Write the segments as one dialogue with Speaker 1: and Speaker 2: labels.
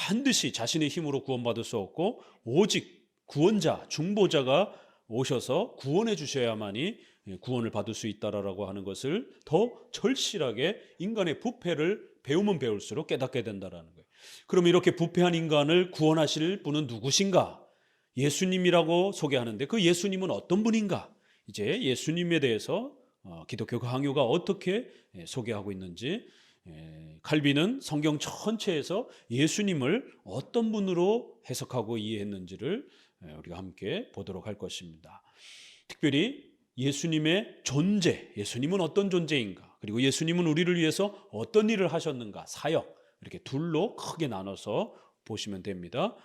Speaker 1: 반드시 자신의 힘으로 구원받을 수 없고 오직 구원자, 중보자가 오셔서 구원해 주셔야만이 구원을 받을 수 있다라고 하는 것을 더 절실하게 인간의 부패를 배우면 배울수록 깨닫게 된다라는 거예요. 그럼 이렇게 부패한 인간을 구원하실 분은 누구신가? 예수님이라고 소개하는데 그 예수님은 어떤 분인가? 이제 예수님에 대해서 기독교 강요가 어떻게 소개하고 있는지, 칼빈은 성경 전체에서 예수님을 어떤 분으로 해석하고 이해했는지를 우리가 함께 보도록 할 것입니다. 특별히 예수님의 존재, 예수님은 어떤 존재인가, 그리고 예수님은 우리를 위해서 어떤 일을 하셨는가, 사역, 이렇게 둘로 크게 나눠서 보시면 됩니다.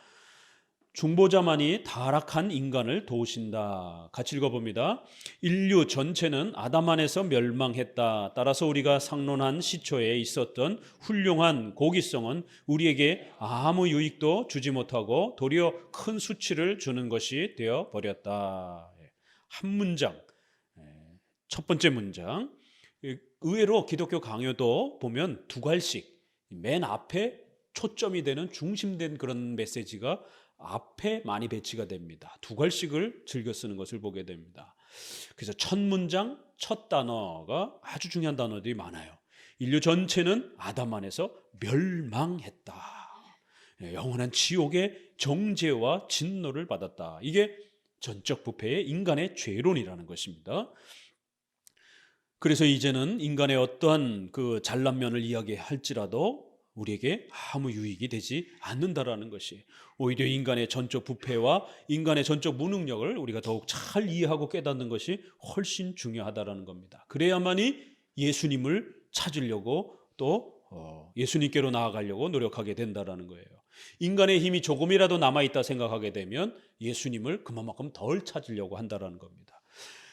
Speaker 1: 중보자만이 타락한 인간을 도우신다. 같이 읽어봅니다. 인류 전체는 아담 안에서 멸망했다. 따라서 우리가 상론한 시초에 있었던 훌륭한 고기성은 우리에게 아무 유익도 주지 못하고 도리어 큰 수치를 주는 것이 되어 버렸다. 한 문장, 첫 번째 문장. 의외로 기독교 강요도 보면 두 갈씩 맨 앞에 초점이 되는 중심된 그런 메시지가 앞에 많이 배치가 됩니다. 두 갈씩을 즐겨 쓰는 것을 보게 됩니다. 그래서 첫 문장, 첫 단어가 아주 중요한 단어들이 많아요. 인류 전체는 아담 안에서 멸망했다. 영원한 지옥의 정죄와 진노를 받았다. 이게 전적 부패의 인간의 죄론이라는 것입니다. 그래서 이제는 인간의 어떠한 그 잘난 면을 이야기할지라도 우리에게 아무 유익이 되지 않는다라는 것이, 오히려 인간의 전적 부패와 인간의 전적 무능력을 우리가 더욱 잘 이해하고 깨닫는 것이 훨씬 중요하다라는 겁니다. 그래야만이 예수님을 찾으려고 또 예수님께로 나아가려고 노력하게 된다라는 거예요. 인간의 힘이 조금이라도 남아있다 생각하게 되면 예수님을 그만큼 덜 찾으려고 한다라는 겁니다.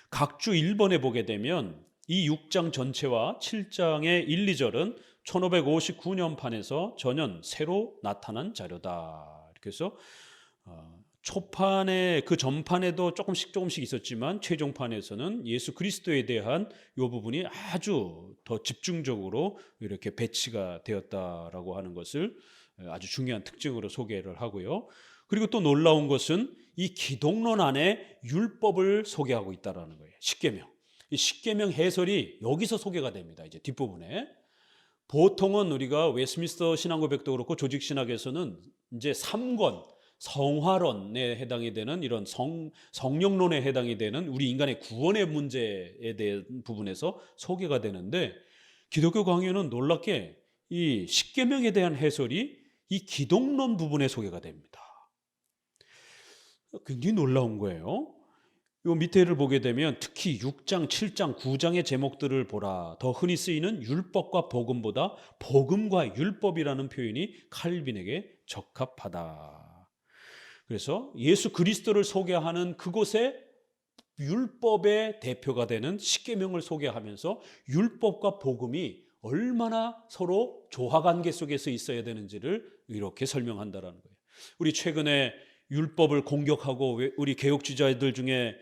Speaker 1: 각주 1번에 보게 되면 이 6장 전체와 7장의 1, 2절은 1559년판에서 전혀 새로 나타난 자료다. 이렇게 해서 초판에, 그 전판에도 조금씩 있었지만 최종판에서는 예수 그리스도에 대한 이 부분이 아주 더 집중적으로 이렇게 배치가 되었다라고 하는 것을 아주 중요한 특징으로 소개를 하고요. 그리고 또 놀라운 것은 이 기독론 안에 율법을 소개하고 있다는 거예요. 십계명. 이 십계명 해설이 여기서 소개가 됩니다. 이제 뒷부분에. 보통은 우리가 웨스트민스터 신앙고백도 그렇고 조직신학에서는 이제 3권, 성화론에 해당이 되는 이런 성령론에 해당이 되는 우리 인간의 구원의 문제에 대한 부분에서 소개가 되는데, 기독교 강요는 놀랍게 이 십계명에 대한 해설이 이 기독론 부분에 소개가 됩니다. 굉장히 놀라운 거예요. 요 밑에를 보게 되면 특히 6장, 7장, 9장의 제목들을 보라. 더 흔히 쓰이는 율법과 복음보다 복음과 율법이라는 표현이 칼빈에게 적합하다. 그래서 예수 그리스도를 소개하는 그곳에 율법의 대표가 되는 십계명을 소개하면서 율법과 복음이 얼마나 서로 조화관계 속에서 있어야 되는지를 이렇게 설명한다는 거예요. 우리 최근에 율법을 공격하고 우리 개혁주의자들 중에,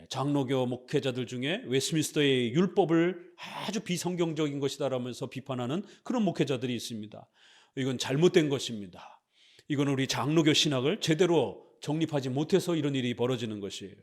Speaker 1: 장로교 목회자들 중에 웨스트민스터의 율법을 아주 비성경적인 것이다라면서 비판하는 그런 목회자들이 있습니다. 이건 잘못된 것입니다. 이건 우리 장로교 신학을 제대로 정립하지 못해서 이런 일이 벌어지는 것이에요.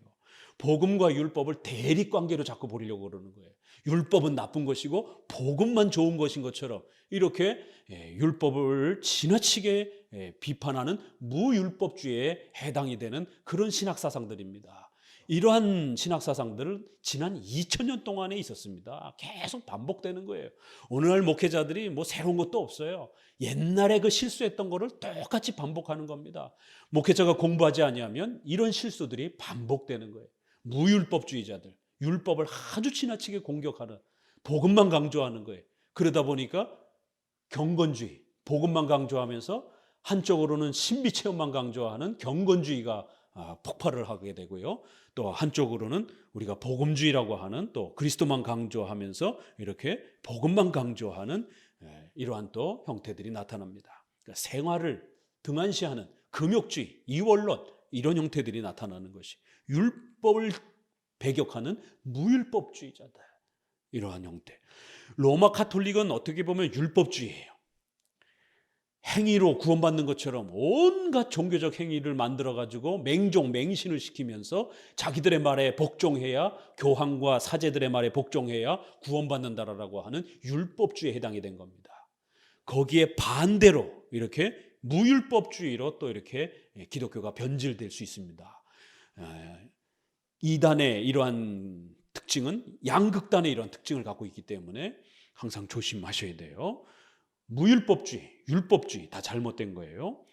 Speaker 1: 복음과 율법을 대립관계로 자꾸 보려고 그러는 거예요. 율법은 나쁜 것이고 복음만 좋은 것인 것처럼 이렇게 율법을 지나치게 비판하는 무율법주의에 해당이 되는 그런 신학사상들입니다. 이러한 신학사상들은 지난 2000년 동안에 있었습니다. 계속 반복되는 거예요. 오늘날 목회자들이 뭐 새로운 것도 없어요. 옛날에 그 실수했던 거를 똑같이 반복하는 겁니다. 목회자가 공부하지 아니하면 이런 실수들이 반복되는 거예요. 무율법주의자들, 율법을 아주 지나치게 공격하는, 복음만 강조하는 거예요. 그러다 보니까 경건주의, 복음만 강조하면서 한쪽으로는 신비체험만 강조하는 경건주의가 폭발을 하게 되고요. 또 한쪽으로는 우리가 복음주의라고 하는, 또 그리스도만 강조하면서 이렇게 복음만 강조하는 이러한 또 형태들이 나타납니다. 그러니까 생활을 등한시하는 금욕주의, 이원론, 이런 형태들이 나타나는 것이 율법을 배격하는 무율법주의자다. 이러한 형태. 로마 카톨릭은 어떻게 보면 율법주의예요. 행위로 구원받는 것처럼 온갖 종교적 행위를 만들어가지고 맹종, 맹신을 시키면서 자기들의 말에 복종해야, 교황과 사제들의 말에 복종해야 구원받는다라고 하는 율법주의에 해당이 된 겁니다. 거기에 반대로 이렇게 무율법주의로 또 이렇게 기독교가 변질될 수 있습니다. 이단의 이러한 특징은 양극단의 이러한 특징을 갖고 있기 때문에 항상 조심하셔야 돼요. 무율법주의, 율법주의 다 잘못된 거예요.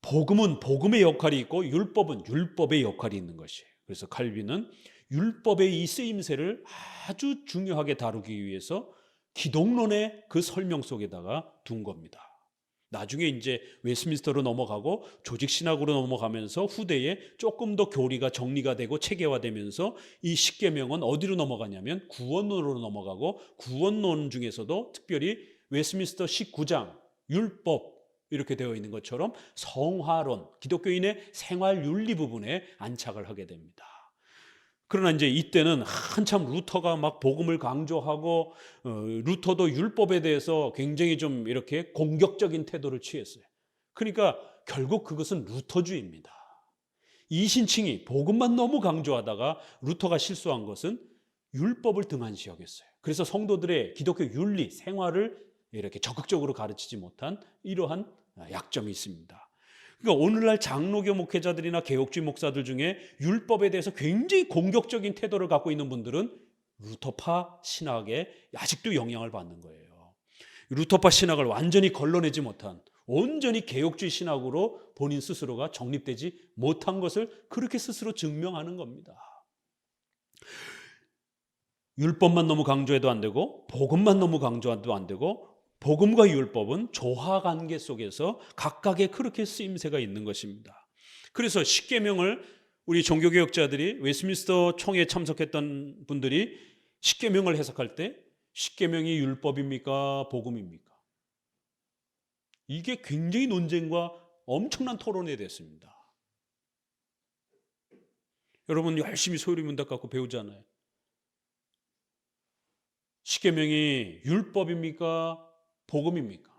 Speaker 1: 복음은 복음의 역할이 있고 율법은 율법의 역할이 있는 것이에요. 그래서 칼빈은 율법의 이 쓰임새를 아주 중요하게 다루기 위해서 기독론의 그 설명 속에다가 둔 겁니다. 나중에 이제 웨스민스터로 넘어가고 조직신학으로 넘어가면서 후대에 조금 더 교리가 정리가 되고 체계화되면서 이 십계명은 어디로 넘어가냐면 구원론으로 넘어가고, 구원론 중에서도 특별히 웨스민스터 19장 율법 이렇게 되어 있는 것처럼 성화론, 기독교인의 생활윤리 부분에 안착을 하게 됩니다. 그러나 이제 이때는 한참 루터가 막 복음을 강조하고 루터도 율법에 대해서 굉장히 좀 이렇게 공격적인 태도를 취했어요. 그러니까 결국 그것은 루터주의입니다. 이신칭이 복음만 너무 강조하다가 루터가 실수한 것은 율법을 등한시 여겼어요. 그래서 성도들의 기독교 윤리, 생활을 이렇게 적극적으로 가르치지 못한 이러한 약점이 있습니다. 그러니까 오늘날 장로교 목회자들이나 개혁주의 목사들 중에 율법에 대해서 굉장히 공격적인 태도를 갖고 있는 분들은 루터파 신학에 아직도 영향을 받는 거예요. 루터파 신학을 완전히 걸러내지 못한, 온전히 개혁주의 신학으로 본인 스스로가 정립되지 못한 것을 그렇게 스스로 증명하는 겁니다. 율법만 너무 강조해도 안 되고 복음만 너무 강조해도 안 되고, 복음과 율법은 조화관계 속에서 각각의 그렇게 쓰임새가 있는 것입니다. 그래서 십계명을 우리 종교개혁자들이, 웨스민스터 총회에 참석했던 분들이 십계명을 해석할 때 십계명이 율법입니까? 복음입니까? 이게 굉장히 논쟁과 엄청난 토론이 됐습니다. 여러분 열심히 소유문답 갖고 배우잖아요. 십계명이 율법입니까? 복음입니까?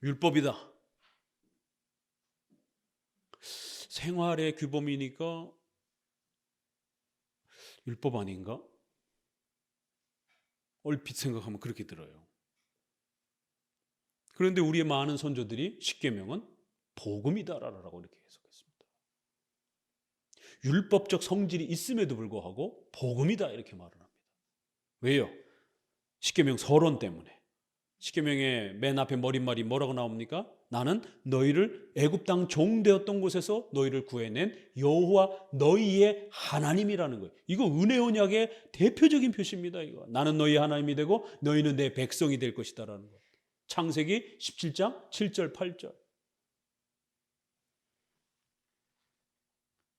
Speaker 1: 율법이다. 생활의 규범이니까 율법 아닌가? 얼핏 생각하면 그렇게 들어요. 그런데 우리의 많은 선조들이 십계명은 복음이다라고 이렇게 해석했습니다. 율법적 성질이 있음에도 불구하고 복음이다 이렇게 말을 합니다. 왜요? 십계명 서론 때문에. 십계명의 맨 앞에 머릿말이 뭐라고 나옵니까? 나는 너희를 애굽 땅 종되었던 곳에서 너희를 구해낸 여호와 너희의 하나님이라는 거예요. 이거 은혜 언약의 대표적인 표시입니다. 이거. 나는 너희 하나님이 되고 너희는 내 백성이 될 것이다라는 거예요. 창세기 17장 7절 8절.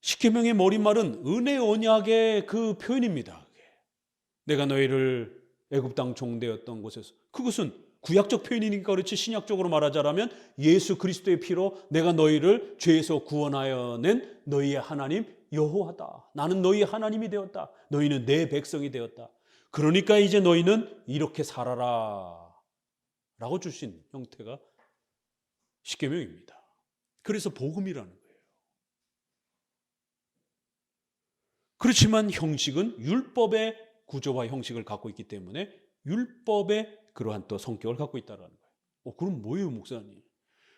Speaker 1: 십계명의 머릿말은 은혜 언약의 그 표현입니다. 내가 너희를 애굽 땅 종되었던 곳에서, 그것은 구약적 표현이니까 그렇지 신약적으로 말하자면 예수 그리스도의 피로 내가 너희를 죄에서 구원하여 낸 너희의 하나님 여호와다. 나는 너희의 하나님이 되었다. 너희는 내 백성이 되었다. 그러니까 이제 너희는 이렇게 살아라 라고 주신 형태가 십계명입니다. 그래서 복음이라는 거예요. 그렇지만 형식은 율법의 구조와 형식을 갖고 있기 때문에 율법의 그러한 또 성격을 갖고 있다는 거예요. 그럼 뭐예요, 목사님?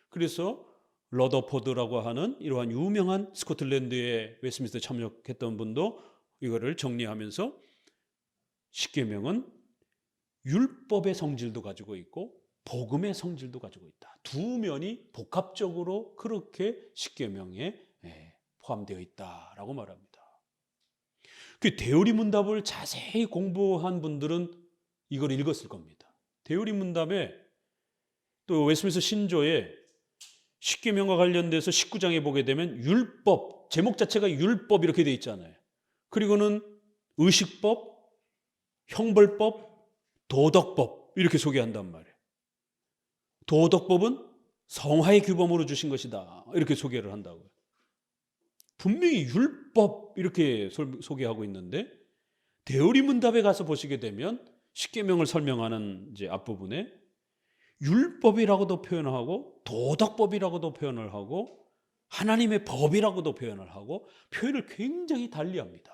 Speaker 1: 그래서 러더포드라고 하는 이러한 유명한 스코틀랜드의 웨스민스터 참석했던 분도 이거를 정리하면서 십계명은 율법의 성질도 가지고 있고 복음의 성질도 가지고 있다. 두 면이 복합적으로 그렇게 십계명에 포함되어 있다라고 말합니다. 그 대요리문답을 자세히 공부한 분들은 이걸 읽었을 겁니다. 대요리문답에 또 웨스민스터 신조에 십계명과 관련돼서 19장에 보게 되면 율법, 제목 자체가 율법 이렇게 돼 있잖아요. 그리고는 의식법, 형벌법, 도덕법 이렇게 소개한단 말이에요. 도덕법은 성화의 규범으로 주신 것이다 이렇게 소개를 한다고요. 분명히 율법 이렇게 소개하고 있는데 대요리문답에 가서 보시게 되면 십계명을 설명하는 이제 앞부분에 율법이라고도 표현을 하고 도덕법이라고도 표현을 하고 하나님의 법이라고도 표현을 하고 표현을 굉장히 달리합니다.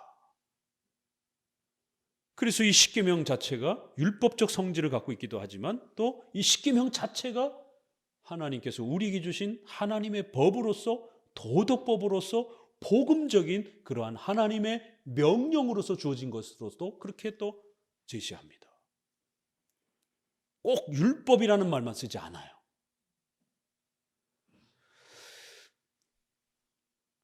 Speaker 1: 그래서 이 십계명 자체가 율법적 성질을 갖고 있기도 하지만 또 이 십계명 자체가 하나님께서 우리에게 주신 하나님의 법으로서 도덕법으로서 복음적인 그러한 하나님의 명령으로서 주어진 것으로도 그렇게 또 제시합니다. 꼭 율법이라는 말만 쓰지 않아요.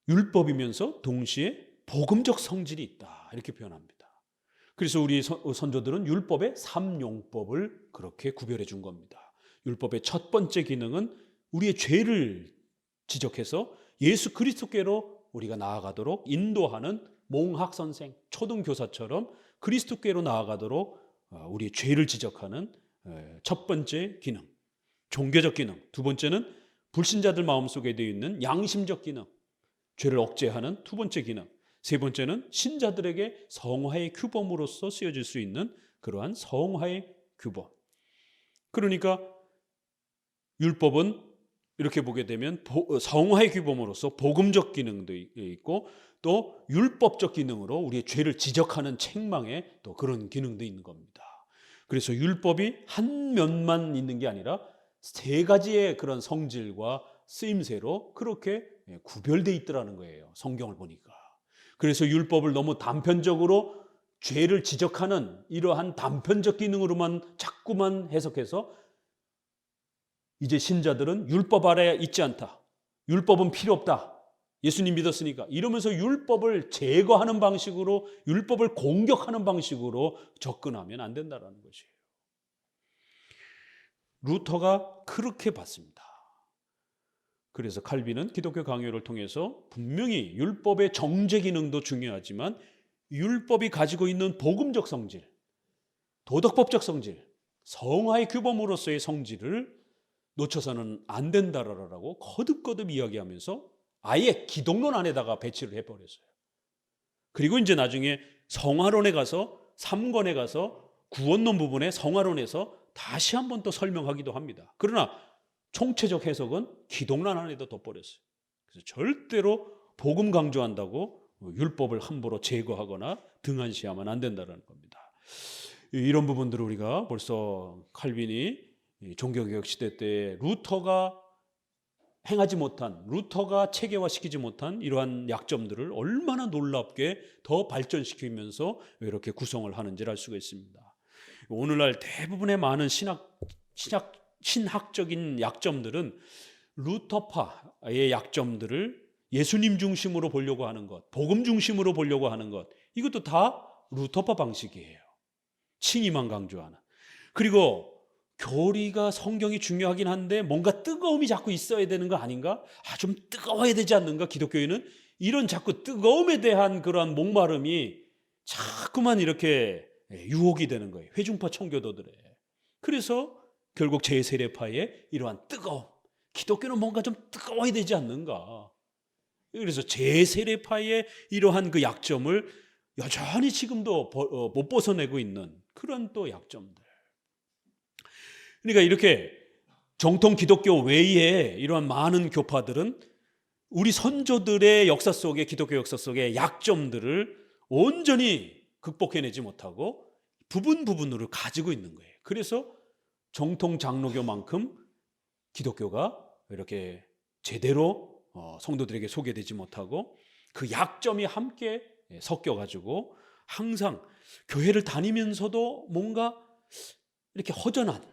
Speaker 1: 율법이면서 동시에 복음적 성질이 있다 이렇게 표현합니다. 그래서 우리 선조들은 율법의 삼용법을 그렇게 구별해 준 겁니다. 율법의 첫 번째 기능은 우리의 죄를 지적해서 예수 그리스도께로 우리가 나아가도록 인도하는 몽학선생, 초등교사처럼 그리스도께로 나아가도록 우리의 죄를 지적하는 첫 번째 기능, 종교적 기능. 두 번째는 불신자들 마음속에 되어 있는 양심적 기능, 죄를 억제하는 두 번째 기능. 세 번째는 신자들에게 성화의 규범으로서 쓰여질 수 있는 그러한 성화의 규범. 그러니까 율법은 이렇게 보게 되면 성화의 규범으로서 복음적 기능도 있고 또 율법적 기능으로 우리의 죄를 지적하는 책망의 또 그런 기능도 있는 겁니다. 그래서 율법이 한 면만 있는 게 아니라 세 가지의 그런 성질과 쓰임새로 그렇게 구별되어 있더라는 거예요. 성경을 보니까. 그래서 율법을 너무 단편적으로 죄를 지적하는 이러한 단편적 기능으로만 자꾸만 해석해서 이제 신자들은 율법 아래 있지 않다. 율법은 필요 없다. 예수님 믿었으니까. 이러면서 율법을 제거하는 방식으로 율법을 공격하는 방식으로 접근하면 안 된다는 것이에요. 루터가 그렇게 봤습니다. 그래서 칼빈은 기독교 강요를 통해서 분명히 율법의 정죄 기능도 중요하지만 율법이 가지고 있는 복음적 성질, 도덕법적 성질, 성화의 규범으로서의 성질을 놓쳐서는 안 된다라고 거듭거듭 이야기하면서 아예 기독론 안에다가 배치를 해버렸어요. 그리고 이제 나중에 성화론에 가서 3권에 가서 구원론 부분에 성화론에서 다시 한번 또 설명하기도 합니다. 그러나 총체적 해석은 기독론 안에다 둬버렸어요. 그래서 절대로 복음 강조한다고 율법을 함부로 제거하거나 등한시하면 안 된다는 겁니다. 이런 부분들을 우리가 벌써 칼빈이 종교개혁 시대 때 루터가 행하지 못한, 루터가 체계화시키지 못한 이러한 약점들을 얼마나 놀랍게 더 발전시키면서 이렇게 구성을 하는지를 알 수가 있습니다. 오늘날 대부분의 많은 신학적인 약점들은 루터파의 약점들을 예수님 중심으로 보려고 하는 것, 복음 중심으로 보려고 하는 것, 이것도 다 루터파 방식이에요. 칭의만 강조하는. 그리고 교리가 성경이 중요하긴 한데 뭔가 뜨거움이 자꾸 있어야 되는 거 아닌가? 좀 뜨거워야 되지 않는가? 기독교인은 이런 자꾸 뜨거움에 대한 그러한 목마름이 자꾸만 이렇게 유혹이 되는 거예요. 회중파 청교도들의. 그래서 결국 제세례파의 이러한 뜨거움, 기독교는 뭔가 좀 뜨거워야 되지 않는가? 그래서 제세례파의 이러한 그 약점을 여전히 지금도 못 벗어내고 있는 그런 또 약점들. 그러니까 이렇게 정통 기독교 외에 이러한 많은 교파들은 우리 선조들의 역사 속에, 기독교 역사 속에 약점들을 온전히 극복해내지 못하고 부분으로 가지고 있는 거예요. 그래서 정통 장로교만큼 기독교가 이렇게 제대로 성도들에게 소개되지 못하고 그 약점이 함께 섞여가지고 항상 교회를 다니면서도 뭔가 이렇게 허전한,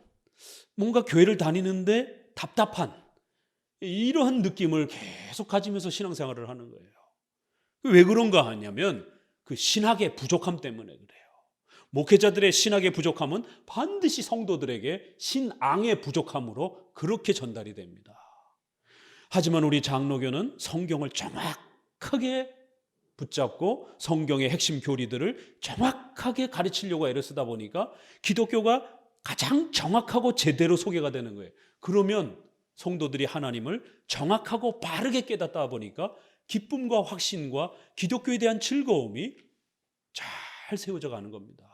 Speaker 1: 뭔가 교회를 다니는데 답답한 이러한 느낌을 계속 가지면서 신앙생활을 하는 거예요. 왜 그런가 하냐면 그 신학의 부족함 때문에 그래요. 목회자들의 신학의 부족함은 반드시 성도들에게 신앙의 부족함으로 그렇게 전달이 됩니다. 하지만 우리 장로교는 성경을 정확하게 붙잡고 성경의 핵심 교리들을 정확하게 가르치려고 애를 쓰다 보니까 기독교가 가장 정확하고 제대로 소개가 되는 거예요. 그러면 성도들이 하나님을 정확하고 바르게 깨닫다 보니까 기쁨과 확신과 기독교에 대한 즐거움이 잘 세워져 가는 겁니다.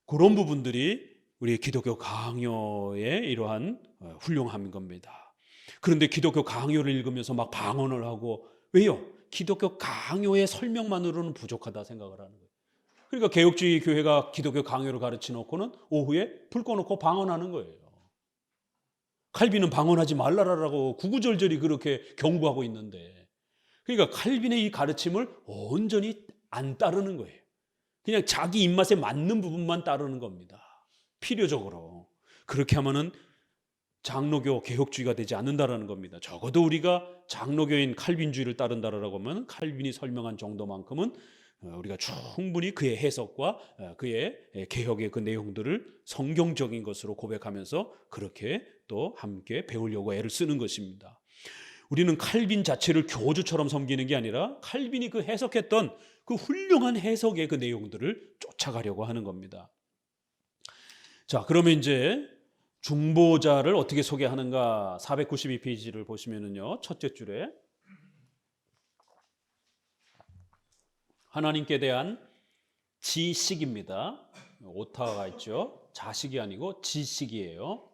Speaker 1: 그런 부분들이 우리 기독교 강요의 이러한 훌륭함인 겁니다. 그런데 기독교 강요를 읽으면서 막 방언을 하고, 왜요? 기독교 강요의 설명만으로는 부족하다 생각을 하는 거예요. 그러니까 개혁주의 교회가 기독교 강요를 가르쳐 놓고는 오후에 불 꺼놓고 방언하는 거예요. 칼빈은 방언하지 말라라고 구구절절히 그렇게 경고하고 있는데, 그러니까 칼빈의 이 가르침을 온전히 안 따르는 거예요. 그냥 자기 입맛에 맞는 부분만 따르는 겁니다. 필요적으로. 그렇게 하면은 장로교 개혁주의가 되지 않는다라는 겁니다. 적어도 우리가 장로교인 칼빈주의를 따른다라고 하면 칼빈이 설명한 정도만큼은 우리가 충분히 그의 해석과 그의 개혁의 그 내용들을 성경적인 것으로 고백하면서 그렇게 또 함께 배우려고 애를 쓰는 것입니다. 우리는 칼빈 자체를 교주처럼 섬기는 게 아니라 칼빈이 그 해석했던 그 훌륭한 해석의 그 내용들을 쫓아가려고 하는 겁니다. 자, 그러면 이제 중보자를 어떻게 소개하는가? 492페이지를 보시면은요, 첫째 줄에 하나님께 대한 지식입니다. 오타가 있죠. 자식이 아니고 지식이에요.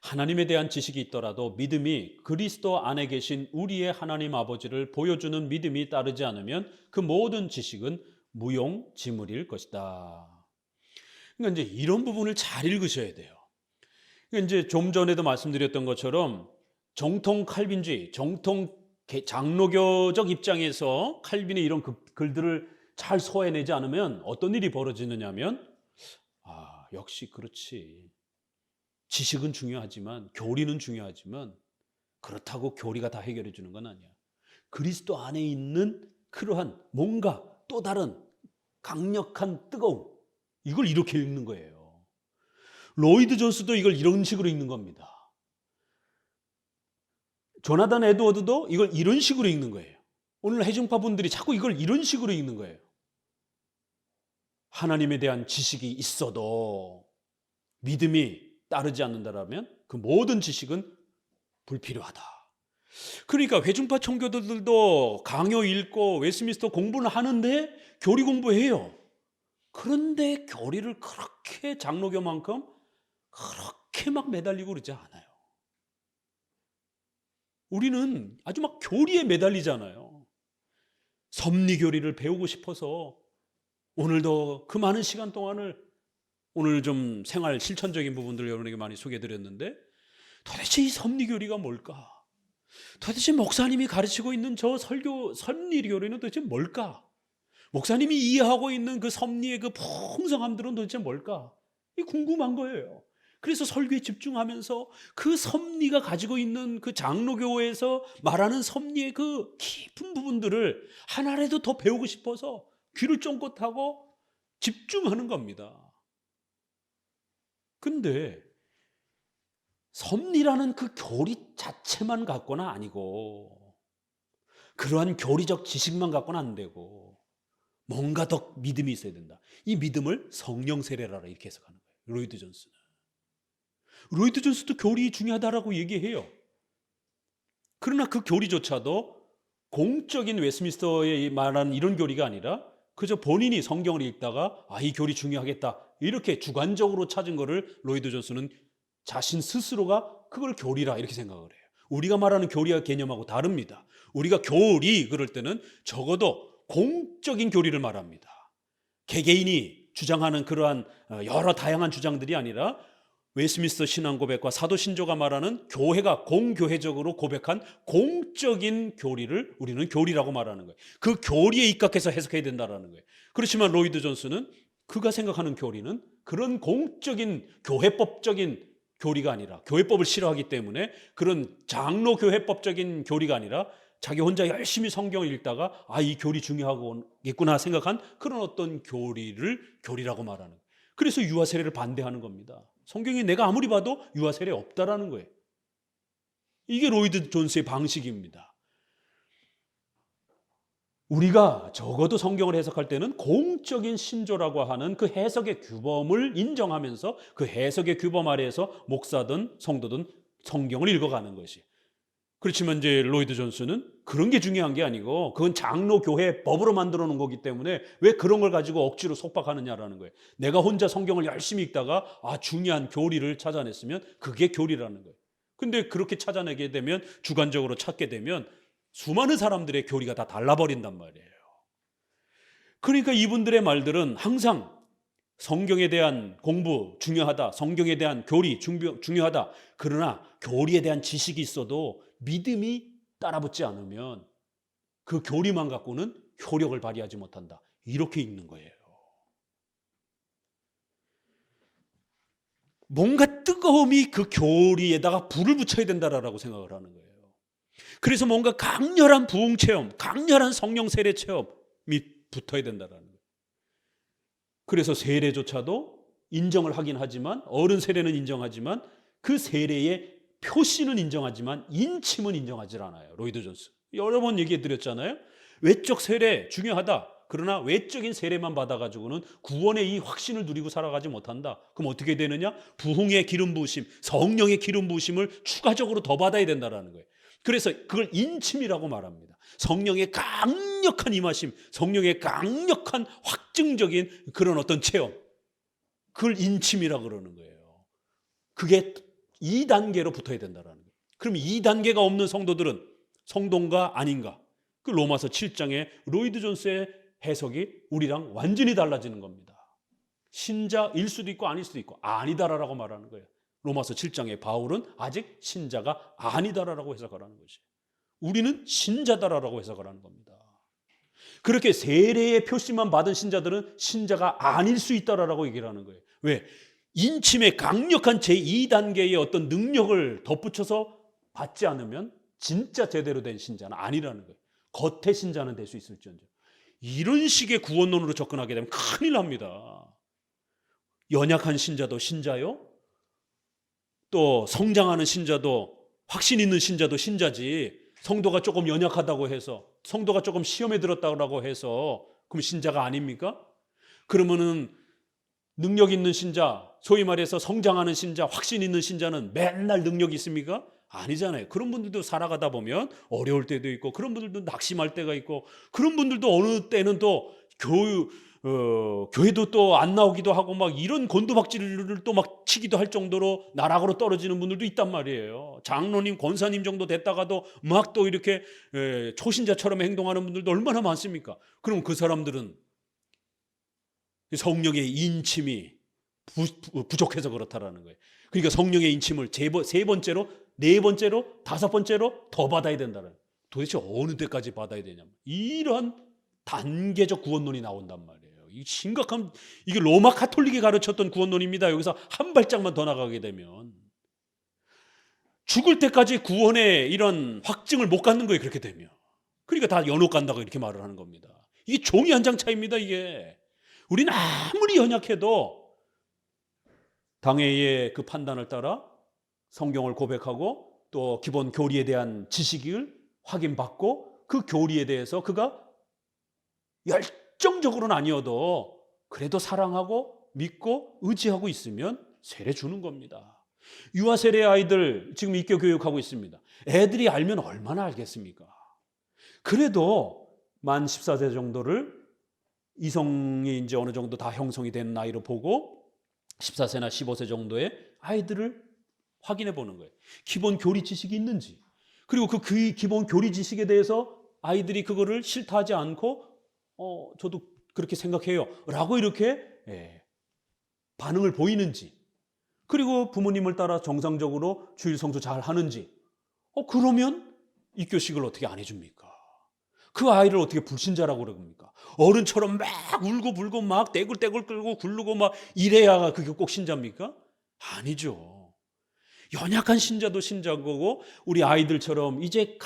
Speaker 1: 하나님에 대한 지식이 있더라도 믿음이 그리스도 안에 계신 우리의 하나님 아버지를 보여주는 믿음이 따르지 않으면 그 모든 지식은 무용지물일 것이다. 그러니까 이제 이런 부분을 잘 읽으셔야 돼요. 그러니까 이제 좀 전에도 말씀드렸던 것처럼 정통 칼빈주의, 정통 장로교적 입장에서 칼빈의 이런 글들을 잘 소화해내지 않으면 어떤 일이 벌어지느냐 하면, 역시 그렇지. 지식은 중요하지만, 교리는 중요하지만 그렇다고 교리가 다 해결해 주는 건 아니야. 그리스도 안에 있는 그러한 뭔가 또 다른 강력한 뜨거움, 이걸 이렇게 읽는 거예요. 로이드 존스도 이걸 이런 식으로 읽는 겁니다. 조나단 에드워드도 이걸 이런 식으로 읽는 거예요. 오늘 해중파 분들이 자꾸 이걸 이런 식으로 읽는 거예요. 하나님에 대한 지식이 있어도 믿음이 따르지 않는다라면 그 모든 지식은 불필요하다. 그러니까 회중파 청교도들도 강요 읽고 웨스트민스터 공부는 하는데 교리 공부해요. 그런데 교리를 그렇게 장로교만큼 그렇게 막 매달리고 그러지 않아요. 우리는 아주 막 교리에 매달리잖아요. 섭리교리를 배우고 싶어서 오늘도 그 많은 시간 동안을, 오늘 좀 생활 실천적인 부분들 여러분에게 많이 소개해드렸는데, 도대체 이 섭리교리가 뭘까? 도대체 목사님이 가르치고 있는 저 섭리교리는 도대체 뭘까? 목사님이 이해하고 있는 그 섭리의 그 풍성함들은 도대체 뭘까? 이 궁금한 거예요. 그래서 설교에 집중하면서 그 섭리가 가지고 있는 그 장로교에서 말하는 섭리의 그 깊은 부분들을 하나라도 더 배우고 싶어서 귀를 쫑긋하고 집중하는 겁니다. 근데 섭리라는 그 교리 자체만 갖고는 아니고, 그러한 교리적 지식만 갖고는 안 되고, 뭔가 더 믿음이 있어야 된다. 이 믿음을 성령 세례라고 이렇게 해석하는 거예요. 로이드 존스는. 로이드 존스도 교리 중요하다라고 얘기해요. 그러나 그 교리조차도 공적인 웨스트민스터에 말하는 이런 교리가 아니라 그저 본인이 성경을 읽다가 이 교리 중요하겠다 이렇게 주관적으로 찾은 거를 로이드 존스는 자신 스스로가 그걸 교리라 이렇게 생각을 해요. 우리가 말하는 교리와 개념하고 다릅니다. 우리가 교리 그럴 때는 적어도 공적인 교리를 말합니다. 개개인이 주장하는 그러한 여러 다양한 주장들이 아니라 웨스트민스터 신앙고백과 사도신조가 말하는 교회가 공교회적으로 고백한 공적인 교리를 우리는 교리라고 말하는 거예요. 그 교리에 입각해서 해석해야 된다는 거예요. 그렇지만 로이드 존스는 그가 생각하는 교리는 그런 공적인 교회법적인 교리가 아니라, 교회법을 싫어하기 때문에 그런 장로교회법적인 교리가 아니라 자기 혼자 열심히 성경을 읽다가 이 교리 중요하겠구나 생각한 그런 어떤 교리라고 말하는 거예요. 그래서 유아 세례를 반대하는 겁니다. 성경에 내가 아무리 봐도 유아 세례 없다라는 거예요. 이게 로이드 존스의 방식입니다. 우리가 적어도 성경을 해석할 때는 공적인 신조라고 하는 그 해석의 규범을 인정하면서 그 해석의 규범 아래에서 목사든 성도든 성경을 읽어가는 것이, 그렇지만 이제 로이드 존스는 그런 게 중요한 게 아니고 그건 장로교회 법으로 만들어 놓은 거기 때문에 왜 그런 걸 가지고 억지로 속박하느냐라는 거예요. 내가 혼자 성경을 열심히 읽다가 중요한 교리를 찾아냈으면 그게 교리라는 거예요. 근데 그렇게 찾아내게 되면 주관적으로 찾게 되면 수많은 사람들의 교리가 다 달라버린단 말이에요. 그러니까 이분들의 말들은 항상 성경에 대한 공부 중요하다, 성경에 대한 교리 중요하다. 그러나 교리에 대한 지식이 있어도 믿음이 따라붙지 않으면 그 교리만 갖고는 효력을 발휘하지 못한다. 이렇게 읽는 거예요. 뭔가 뜨거움이 그 교리에다가 불을 붙여야 된다라고 생각을 하는 거예요. 그래서 뭔가 강렬한 부흥 체험, 강렬한 성령 세례 체험이 붙어야 된다라는 거예요. 그래서 세례조차도 인정을 하긴 하지만, 어른 세례는 인정하지만 그 세례의 표시는 인정하지만 인침은 인정하지 않아요. 로이드 존스 여러 번 얘기해 드렸잖아요. 외적 세례 중요하다. 그러나 외적인 세례만 받아가지고는 구원의 이 확신을 누리고 살아가지 못한다. 그럼 어떻게 되느냐? 부흥의 기름 부으심, 성령의 기름 부으심을 추가적으로 더 받아야 된다는 거예요. 그래서 그걸 인침이라고 말합니다. 성령의 강력한 임하심, 성령의 강력한 확증적인 그런 어떤 체험, 그걸 인침이라고 그러는 거예요. 그게 2단계로 붙어야 된다는 거예요. 그럼 2단계가 없는 성도들은 성도인가 아닌가? 그 로마서 7장의 로이드 존스의 해석이 우리랑 완전히 달라지는 겁니다. 신자일 수도 있고 아닐 수도 있고 아니다라고 말하는 거예요. 로마서 7장의 바울은 아직 신자가 아니다라고 해석하라는 것이. 우리는 신자다라고 해석을 하는 겁니다. 그렇게 세례의 표시만 받은 신자들은 신자가 아닐 수 있다라고 얘기를 하는 거예요. 왜? 인침의 강력한 제2단계의 어떤 능력을 덧붙여서 받지 않으면 진짜 제대로 된 신자는 아니라는 거예요. 겉의 신자는 될 수 있을지언정. 이런 식의 구원론으로 접근하게 되면 큰일 납니다. 연약한 신자도 신자요? 또 성장하는 신자도, 확신 있는 신자도 신자지, 성도가 조금 연약하다고 해서, 성도가 조금 시험에 들었다고 해서 그럼 신자가 아닙니까? 그러면은 능력 있는 신자, 소위 말해서 성장하는 신자, 확신 있는 신자는 맨날 능력이 있습니까? 아니잖아요. 그런 분들도 살아가다 보면 어려울 때도 있고, 그런 분들도 낙심할 때가 있고, 그런 분들도 어느 때는 또 교회도 또 안 나오기도 하고 막 이런 곤두박질을 또 막 치기도 할 정도로 나락으로 떨어지는 분들도 있단 말이에요. 장로님, 권사님 정도 됐다가도 막 또 이렇게 초신자처럼 행동하는 분들도 얼마나 많습니까? 그럼 그 사람들은 성령의 인침이 부족해서 그렇다라는 거예요. 그러니까 성령의 인침을 세 번째로, 네 번째로, 다섯 번째로 더 받아야 된다는 거예요. 도대체 어느 때까지 받아야 되냐면 이러한 단계적 구원론이 나온단 말이에요. 이 심각한, 이게 로마 카톨릭이 가르쳤던 구원론입니다. 여기서 한 발짝만 더 나가게 되면 죽을 때까지 구원의 이런 확증을 못 갖는 거예요. 그렇게 되면. 그러니까 다 연옥 간다고 이렇게 말을 하는 겁니다. 이게 종이 한 장 차이입니다. 이게 우리는 아무리 연약해도 당회의 그 판단을 따라 성경을 고백하고 또 기본 교리에 대한 지식을 확인받고 그 교리에 대해서 그가 열정적으로는 아니어도 그래도 사랑하고 믿고 의지하고 있으면 세례 주는 겁니다. 유아 세례 아이들 지금 입교 교육하고 있습니다. 애들이 알면 얼마나 알겠습니까? 그래도 만 14세 정도를 이성이 이제 어느 정도 다 형성이 된 나이로 보고 14세나 15세 정도의 아이들을 확인해 보는 거예요. 기본 교리 지식이 있는지, 그리고 그 기본 교리 지식에 대해서 아이들이 그거를 싫다하지 않고 저도 그렇게 생각해요 라고 이렇게 반응을 보이는지, 그리고 부모님을 따라 정상적으로 주일 성수 잘 하는지, 그러면 입교식을 어떻게 안 해줍니까? 그 아이를 어떻게 불신자라고 그럽니까? 어른처럼 막 울고 불고 막 떼굴떼굴 끌고 굴르고 막 이래야 그게 꼭 신자입니까? 아니죠. 연약한 신자도 신자인 거고, 우리 아이들처럼 이제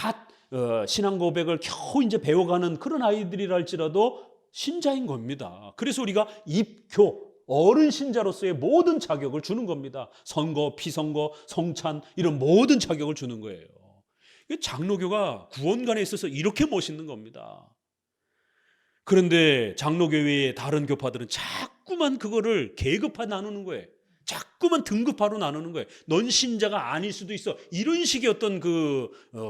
Speaker 1: 신앙 고백을 겨우 이제 배워가는 그런 아이들이랄지라도 신자인 겁니다. 그래서 우리가 입교, 어른 신자로서의 모든 자격을 주는 겁니다. 선거, 피선거, 성찬 이런 모든 자격을 주는 거예요. 장로교가 구원관에 있어서 이렇게 멋있는 겁니다. 그런데 장로교회의 다른 교파들은 자꾸만 그거를 계급화 나누는 거예요. 자꾸만 등급화로 나누는 거예요. 넌 신자가 아닐 수도 있어. 이런 식의 어떤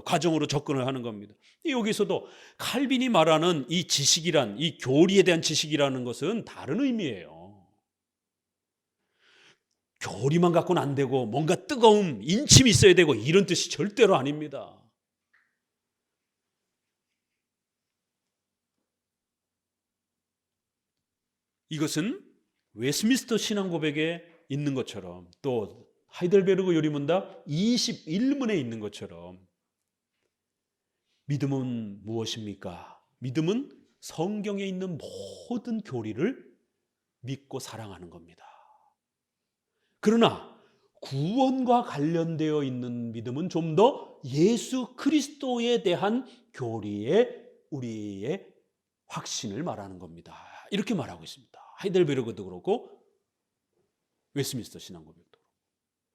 Speaker 1: 과정으로 접근을 하는 겁니다. 여기서도 칼빈이 말하는 이 지식이란, 이 교리에 대한 지식이라는 것은 다른 의미예요. 교리만 갖고는 안 되고 뭔가 뜨거움, 인침이 있어야 되고 이런 뜻이 절대로 아닙니다. 이것은 웨스민스터 신앙고백에 있는 것처럼, 또 하이델베르그 요리문답 21문에 있는 것처럼, 믿음은 무엇입니까? 믿음은 성경에 있는 모든 교리를 믿고 사랑하는 겁니다. 그러나 구원과 관련되어 있는 믿음은 좀 더 예수 그리스도에 대한 교리에 우리의 확신을 말하는 겁니다. 이렇게 말하고 있습니다. 하이델베르그도 그렇고 웨스민스터 신앙고백도.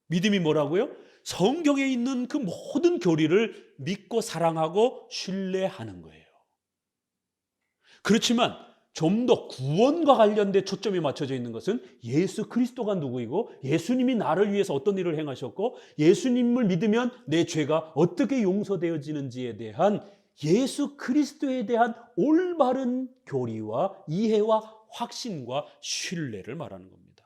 Speaker 1: 믿음이 뭐라고요? 성경에 있는 그 모든 교리를 믿고 사랑하고 신뢰하는 거예요. 그렇지만 좀 더 구원과 관련된 초점이 맞춰져 있는 것은 예수 그리스도가 누구이고 예수님이 나를 위해서 어떤 일을 행하셨고 예수님을 믿으면 내 죄가 어떻게 용서되어지는지에 대한 예수 그리스도에 대한 올바른 교리와 이해와 확신과 신뢰를 말하는 겁니다.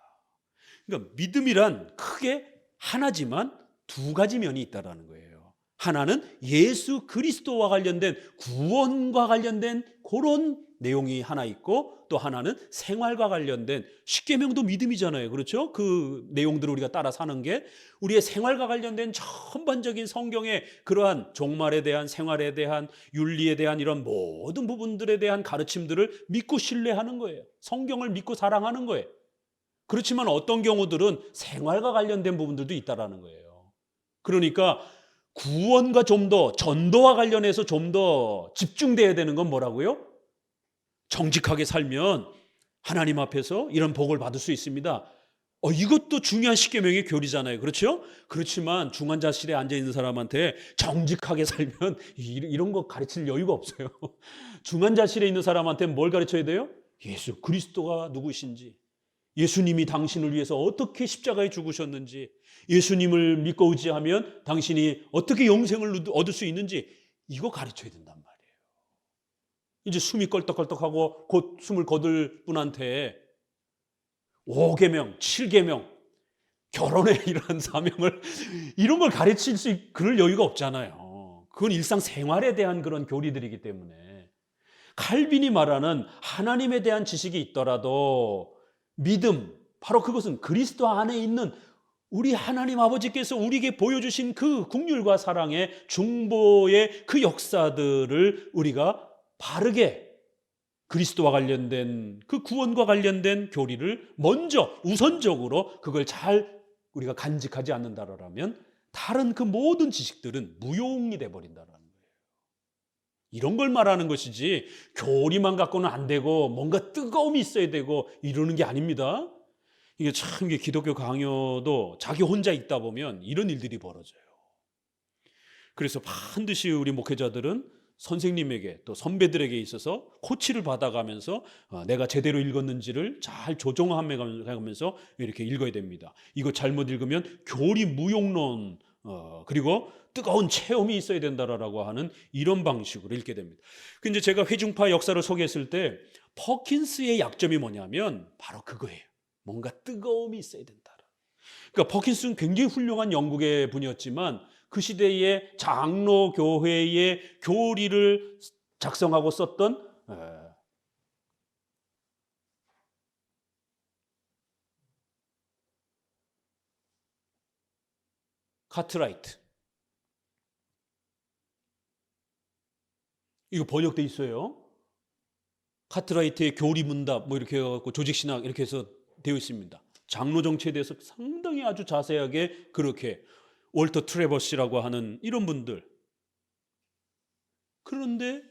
Speaker 1: 그러니까 믿음이란 크게 하나지만 두 가지 면이 있다는 거예요. 하나는 예수 그리스도와 관련된 구원과 관련된 그런 내용이 하나 있고, 또 하나는 생활과 관련된, 십계명도 믿음이잖아요. 그렇죠? 그 내용들을 우리가 따라 사는 게 우리의 생활과 관련된 전반적인 성경의 그러한 종말에 대한, 생활에 대한, 윤리에 대한 이런 모든 부분들에 대한 가르침들을 믿고 신뢰하는 거예요. 성경을 믿고 사랑하는 거예요. 그렇지만 어떤 경우들은 생활과 관련된 부분들도 있다라는 거예요. 그러니까 구원과 좀 더, 전도와 관련해서 좀 더 집중돼야 되는 건 뭐라고요? 정직하게 살면 하나님 앞에서 이런 복을 받을 수 있습니다. 이것도 중요한 십계명의 교리잖아요. 그렇죠? 그렇지만 중환자실에 앉아있는 사람한테 정직하게 살면 이런 거 가르칠 여유가 없어요. 중환자실에 있는 사람한테 뭘 가르쳐야 돼요? 예수 그리스도가 누구신지, 예수님이 당신을 위해서 어떻게 십자가에 죽으셨는지, 예수님을 믿고 의지하면 당신이 어떻게 영생을 얻을 수 있는지, 이거 가르쳐야 된단 말이에요. 이제 숨이 껄떡껄떡하고 곧 숨을 거둘 분한테 5계명, 7계명, 결혼의 이런 사명을, 이런 걸 가르칠 그럴 여유가 없잖아요. 그건 일상생활에 대한 그런 교리들이기 때문에. 칼빈이 말하는 하나님에 대한 지식이 있더라도 믿음, 바로 그것은 그리스도 안에 있는 우리 하나님 아버지께서 우리에게 보여주신 그 긍휼과 사랑의 중보의 그 역사들을 우리가 바르게, 그리스도와 관련된 그 구원과 관련된 교리를 먼저 우선적으로 그걸 잘 우리가 간직하지 않는다라면 다른 그 모든 지식들은 무용이 돼버린다라는 거예요. 이런 걸 말하는 것이지 교리만 갖고는 안 되고 뭔가 뜨거움이 있어야 되고 이러는 게 아닙니다. 이게 참, 이게 기독교 강요도 자기 혼자 있다 보면 이런 일들이 벌어져요. 그래서 반드시 우리 목회자들은 선생님에게, 또 선배들에게 있어서 코치를 받아가면서 내가 제대로 읽었는지를 잘 조정하면서 이렇게 읽어야 됩니다. 이거 잘못 읽으면 교리 무용론, 그리고 뜨거운 체험이 있어야 된다라고 하는 이런 방식으로 읽게 됩니다. 근데 제가 회중파 역사를 소개했을 때 퍼킨스의 약점이 뭐냐면 바로 그거예요. 뭔가 뜨거움이 있어야 된다. 그러니까 퍼킨스는 굉장히 훌륭한 영국의 분이었지만 그 시대의 장로교회의 교리를 작성하고 썼던 카트라이트, 이거 번역돼 있어요. 카트라이트의 교리문답 뭐 이렇게 해갖고 조직신학 이렇게 해서 되어 있습니다. 장로 정치에 대해서 상당히 아주 자세하게 그렇게, 월터 트레버시라고 하는 이런 분들. 그런데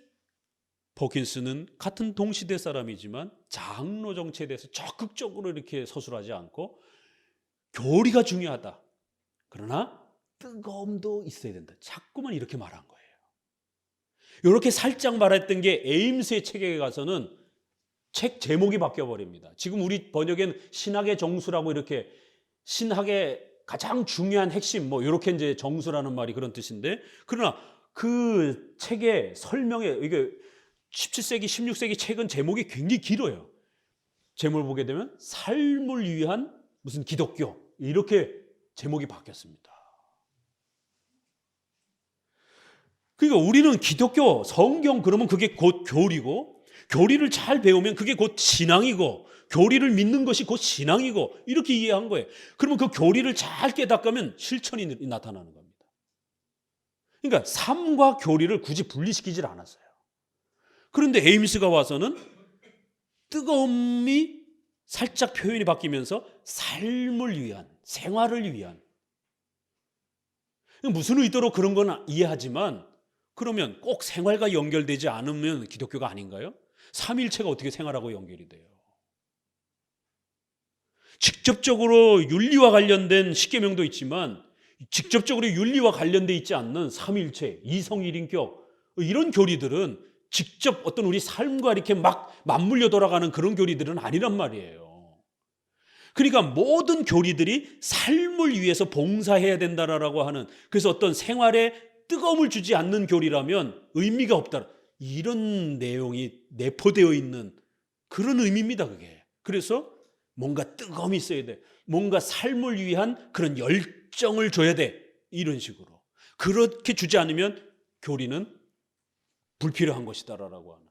Speaker 1: 퍼킨스는 같은 동시대 사람이지만 장로 정치에 대해서 적극적으로 이렇게 서술하지 않고 교리가 중요하다, 그러나 뜨거움도 있어야 된다, 자꾸만 이렇게 말한 거예요. 이렇게 살짝 말했던 게 에임스의 책에 가서는 책 제목이 바뀌어 버립니다. 지금 우리 번역에는 신학의 정수라고 이렇게 신학의 가장 중요한 핵심, 뭐 이렇게 이제 정수라는 말이 그런 뜻인데, 그러나 그 책의 설명에 이게 17세기, 16세기 책은 제목이 굉장히 길어요. 제목을 보게 되면 삶을 위한 무슨 기독교 이렇게 제목이 바뀌었습니다. 그러니까 우리는 기독교, 성경 그러면 그게 곧 교리고, 교리를 잘 배우면 그게 곧 신앙이고, 교리를 믿는 것이 곧 신앙이고, 이렇게 이해한 거예요. 그러면 그 교리를 잘 깨닫으면 실천이 나타나는 겁니다. 그러니까 삶과 교리를 굳이 분리시키질 않았어요. 그런데 에임스가 와서는 뜨거움이 살짝 표현이 바뀌면서 삶을 위한, 생활을 위한, 무슨 의도로 그런 건 이해하지만, 그러면 꼭 생활과 연결되지 않으면 기독교가 아닌가요? 삼위일체가 어떻게 생활하고 연결이 돼요? 직접적으로 윤리와 관련된 십계명도 있지만 직접적으로 윤리와 관련돼 있지 않는 삼위일체, 이성일인격 이런 교리들은 직접 어떤 우리 삶과 이렇게 막 맞물려 돌아가는 그런 교리들은 아니란 말이에요. 그러니까 모든 교리들이 삶을 위해서 봉사해야 된다라고 하는, 그래서 어떤 생활에 뜨거움을 주지 않는 교리라면 의미가 없다, 이런 내용이 내포되어 있는 그런 의미입니다, 그게. 그래서 뭔가 뜨거움이 있어야 돼, 뭔가 삶을 위한 그런 열정을 줘야 돼, 이런 식으로. 그렇게 주지 않으면 교리는 불필요한 것이다라고 하는,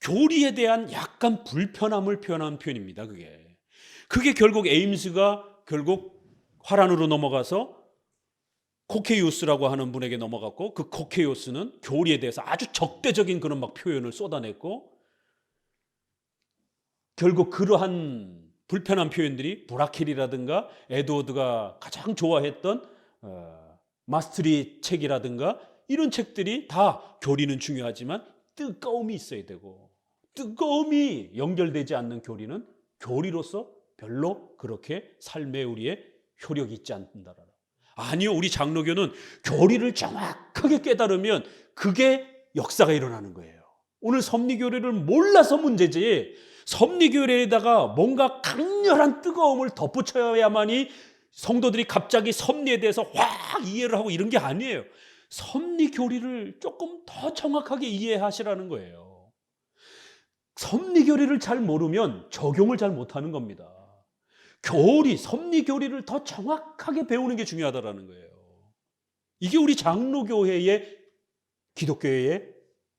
Speaker 1: 교리에 대한 약간 불편함을 표현한 표현입니다. 그게 결국 에임스가 결국 화란으로 넘어가서 코케이우스라고 하는 분에게 넘어갔고, 그 코케이우스는 교리에 대해서 아주 적대적인 그런 막 표현을 쏟아냈고, 결국 그러한 불편한 표현들이 브라켈이라든가 에드워드가 가장 좋아했던 마스트리 책이라든가 이런 책들이 다 교리는 중요하지만 뜨거움이 있어야 되고, 뜨거움이 연결되지 않는 교리는 교리로서 별로 그렇게 삶에 우리의 효력이 있지 않는다라는. 아니요, 우리 장로교는 교리를 정확하게 깨달으면 그게 역사가 일어나는 거예요. 오늘 섭리교리를 몰라서 문제지, 섭리교리에다가 뭔가 강렬한 뜨거움을 덧붙여야만이 성도들이 갑자기 섭리에 대해서 확 이해를 하고 이런 게 아니에요. 섭리교리를 조금 더 정확하게 이해하시라는 거예요. 섭리교리를 잘 모르면 적용을 잘 못하는 겁니다. 섭리교리를 더 정확하게 배우는 게 중요하다는 거예요. 이게 우리 장로교회의, 기독교회의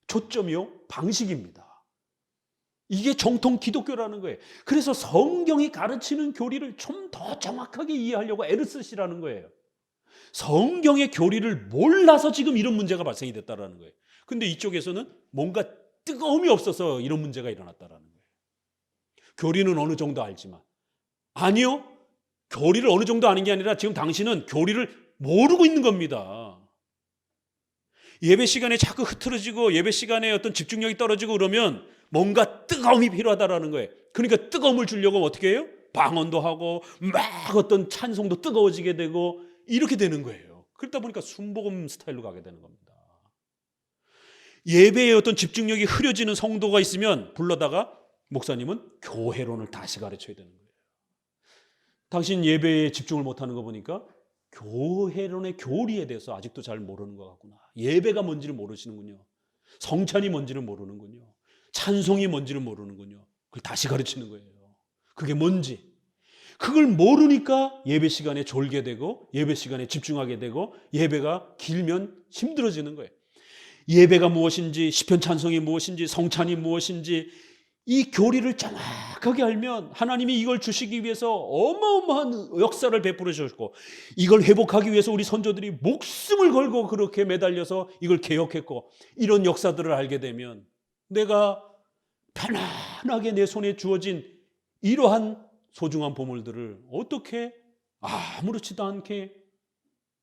Speaker 1: 초점이요, 방식입니다. 이게 정통 기독교라는 거예요. 그래서 성경이 가르치는 교리를 좀 더 정확하게 이해하려고 애를 쓰시라는 거예요. 성경의 교리를 몰라서 지금 이런 문제가 발생이 됐다는 거예요. 근데 이쪽에서는 뭔가 뜨거움이 없어서 이런 문제가 일어났다는 거예요. 교리는 어느 정도 알지만. 아니요, 교리를 어느 정도 아는 게 아니라 지금 당신은 교리를 모르고 있는 겁니다. 예배 시간에 자꾸 흐트러지고 예배 시간에 어떤 집중력이 떨어지고 그러면 뭔가 뜨거움이 필요하다라는 거예요. 그러니까 뜨거움을 주려고 어떻게 해요? 방언도 하고 막 어떤 찬송도 뜨거워지게 되고 이렇게 되는 거예요. 그러다 보니까 순복음 스타일로 가게 되는 겁니다. 예배에 어떤 집중력이 흐려지는 성도가 있으면 불러다가 목사님은 교회론을 다시 가르쳐야 되는 거예요. 당신 예배에 집중을 못하는 거 보니까 교회론의 교리에 대해서 아직도 잘 모르는 것 같구나. 예배가 뭔지를 모르시는군요. 성찬이 뭔지를 모르는군요. 찬송이 뭔지를 모르는군요. 그걸 다시 가르치는 거예요. 그게 뭔지. 그걸 모르니까 예배 시간에 졸게 되고 예배 시간에 집중하게 되고 예배가 길면 힘들어지는 거예요. 예배가 무엇인지, 시편 찬송이 무엇인지, 성찬이 무엇인지 이 교리를 정확하게 알면 하나님이 이걸 주시기 위해서 어마어마한 역사를 베풀어 주셨고, 이걸 회복하기 위해서 우리 선조들이 목숨을 걸고 그렇게 매달려서 이걸 개혁했고, 이런 역사들을 알게 되면 내가 편안하게 내 손에 주어진 이러한 소중한 보물들을 어떻게 아무렇지도 않게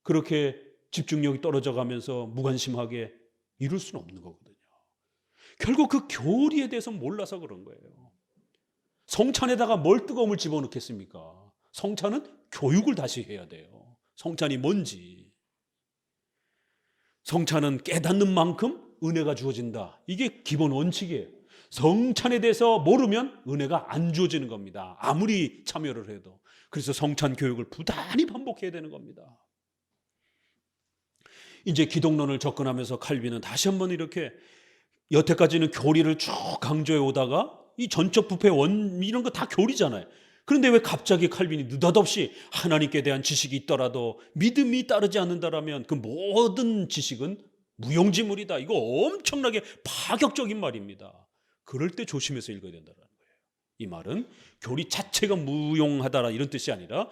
Speaker 1: 그렇게 집중력이 떨어져 가면서 무관심하게 이룰 수는 없는 거거든요. 결국 그 교리에 대해서 몰라서 그런 거예요. 성찬에다가 뭘 뜨거움을 집어넣겠습니까? 성찬은 교육을 다시 해야 돼요. 성찬이 뭔지. 성찬은 깨닫는 만큼 은혜가 주어진다. 이게 기본 원칙이에요. 성찬에 대해서 모르면 은혜가 안 주어지는 겁니다. 아무리 참여를 해도. 그래서 성찬 교육을 부단히 반복해야 되는 겁니다. 이제 기독론을 접근하면서 칼빈은 다시 한번 이렇게 여태까지는 교리를 쭉 강조해 오다가 이 전적 부패 이런 거 다 교리잖아요. 그런데 왜 갑자기 칼빈이 느닷없이 하나님께 대한 지식이 있더라도 믿음이 따르지 않는다라면 그 모든 지식은 무용지물이다. 이거 엄청나게 파격적인 말입니다. 그럴 때 조심해서 읽어야 된다는 거예요. 이 말은 교리 자체가 무용하다라 이런 뜻이 아니라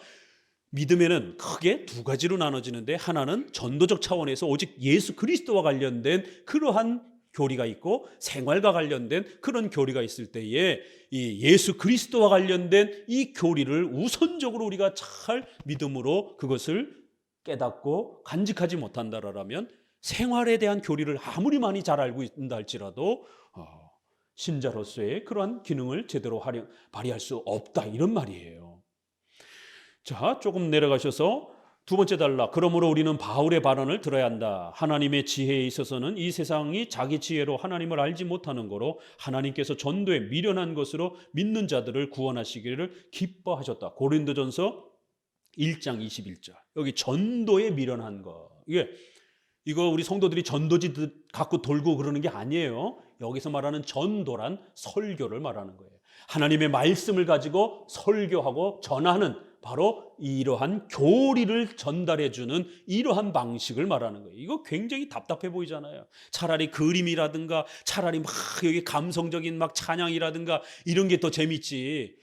Speaker 1: 믿음에는 크게 두 가지로 나눠지는데 하나는 전도적 차원에서 오직 예수 그리스도와 관련된 그러한 교리가 있고 생활과 관련된 그런 교리가 있을 때에 이 예수 그리스도와 관련된 이 교리를 우선적으로 우리가 잘 믿음으로 그것을 깨닫고 간직하지 못한다라면 생활에 대한 교리를 아무리 많이 잘 알고 있다 할지라도 신자로서의 그러한 기능을 제대로 발휘할 수 없다 이런 말이에요. 자, 조금 내려가셔서 두 번째 단락. 그러므로 우리는 바울의 발언을 들어야 한다. 하나님의 지혜에 있어서는 이 세상이 자기 지혜로 하나님을 알지 못하는 거로 하나님께서 전도에 미련한 것으로 믿는 자들을 구원하시기를 기뻐하셨다. 고린도전서 1장 21절. 여기 전도에 미련한 거. 이거 우리 성도들이 전도지 갖고 돌고 그러는 게 아니에요. 여기서 말하는 전도란 설교를 말하는 거예요. 하나님의 말씀을 가지고 설교하고 전하는 바로 이러한 교리를 전달해주는 이러한 방식을 말하는 거예요. 이거 굉장히 답답해 보이잖아요. 차라리 그림이라든가 차라리 막 여기 감성적인 막 찬양이라든가 이런 게 더 재밌지.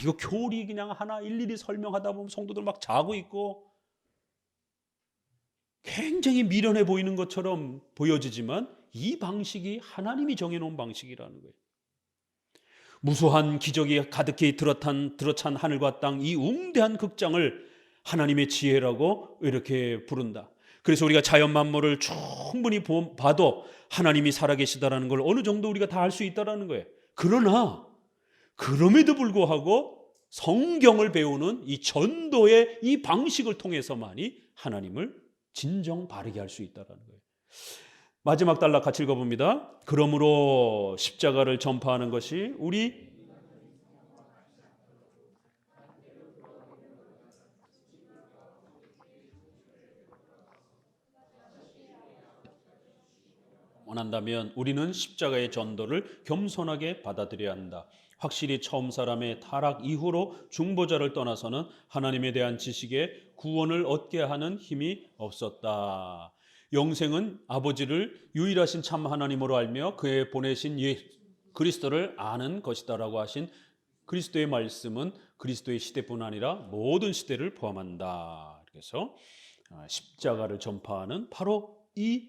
Speaker 1: 이거 교리 그냥 하나 일일이 설명하다 보면 성도들 막 자고 있고 굉장히 미련해 보이는 것처럼 보여지지만 이 방식이 하나님이 정해놓은 방식이라는 거예요. 무수한 기적이 가득히 들어찬 하늘과 땅 이 웅대한 극장을 하나님의 지혜라고 이렇게 부른다. 그래서 우리가 자연 만물을 충분히 봐도 하나님이 살아계시다라는 걸 어느 정도 우리가 다 알 수 있다라는 거예요. 그러나 그럼에도 불구하고 성경을 배우는 이 전도의 이 방식을 통해서만이 하나님을 진정 바르게 할 수 있다라는 거예요. 마지막 단락 같이 읽어봅니다. 그러므로 십자가를 전파하는 것이 우리 원한다면 우리는 십자가의 전도를 겸손하게 받아들여야 한다. 확실히 처음 사람의 타락 이후로 중보자를 떠나서는 하나님에 대한 지식에 구원을 얻게 하는 힘이 없었다. 영생은 아버지를 유일하신 참 하나님으로 알며 그의 보내신 그리스도를 아는 것이다라고 하신 그리스도의 말씀은 그리스도의 시대뿐 아니라 모든 시대를 포함한다. 그래서 십자가를 전파하는 바로 이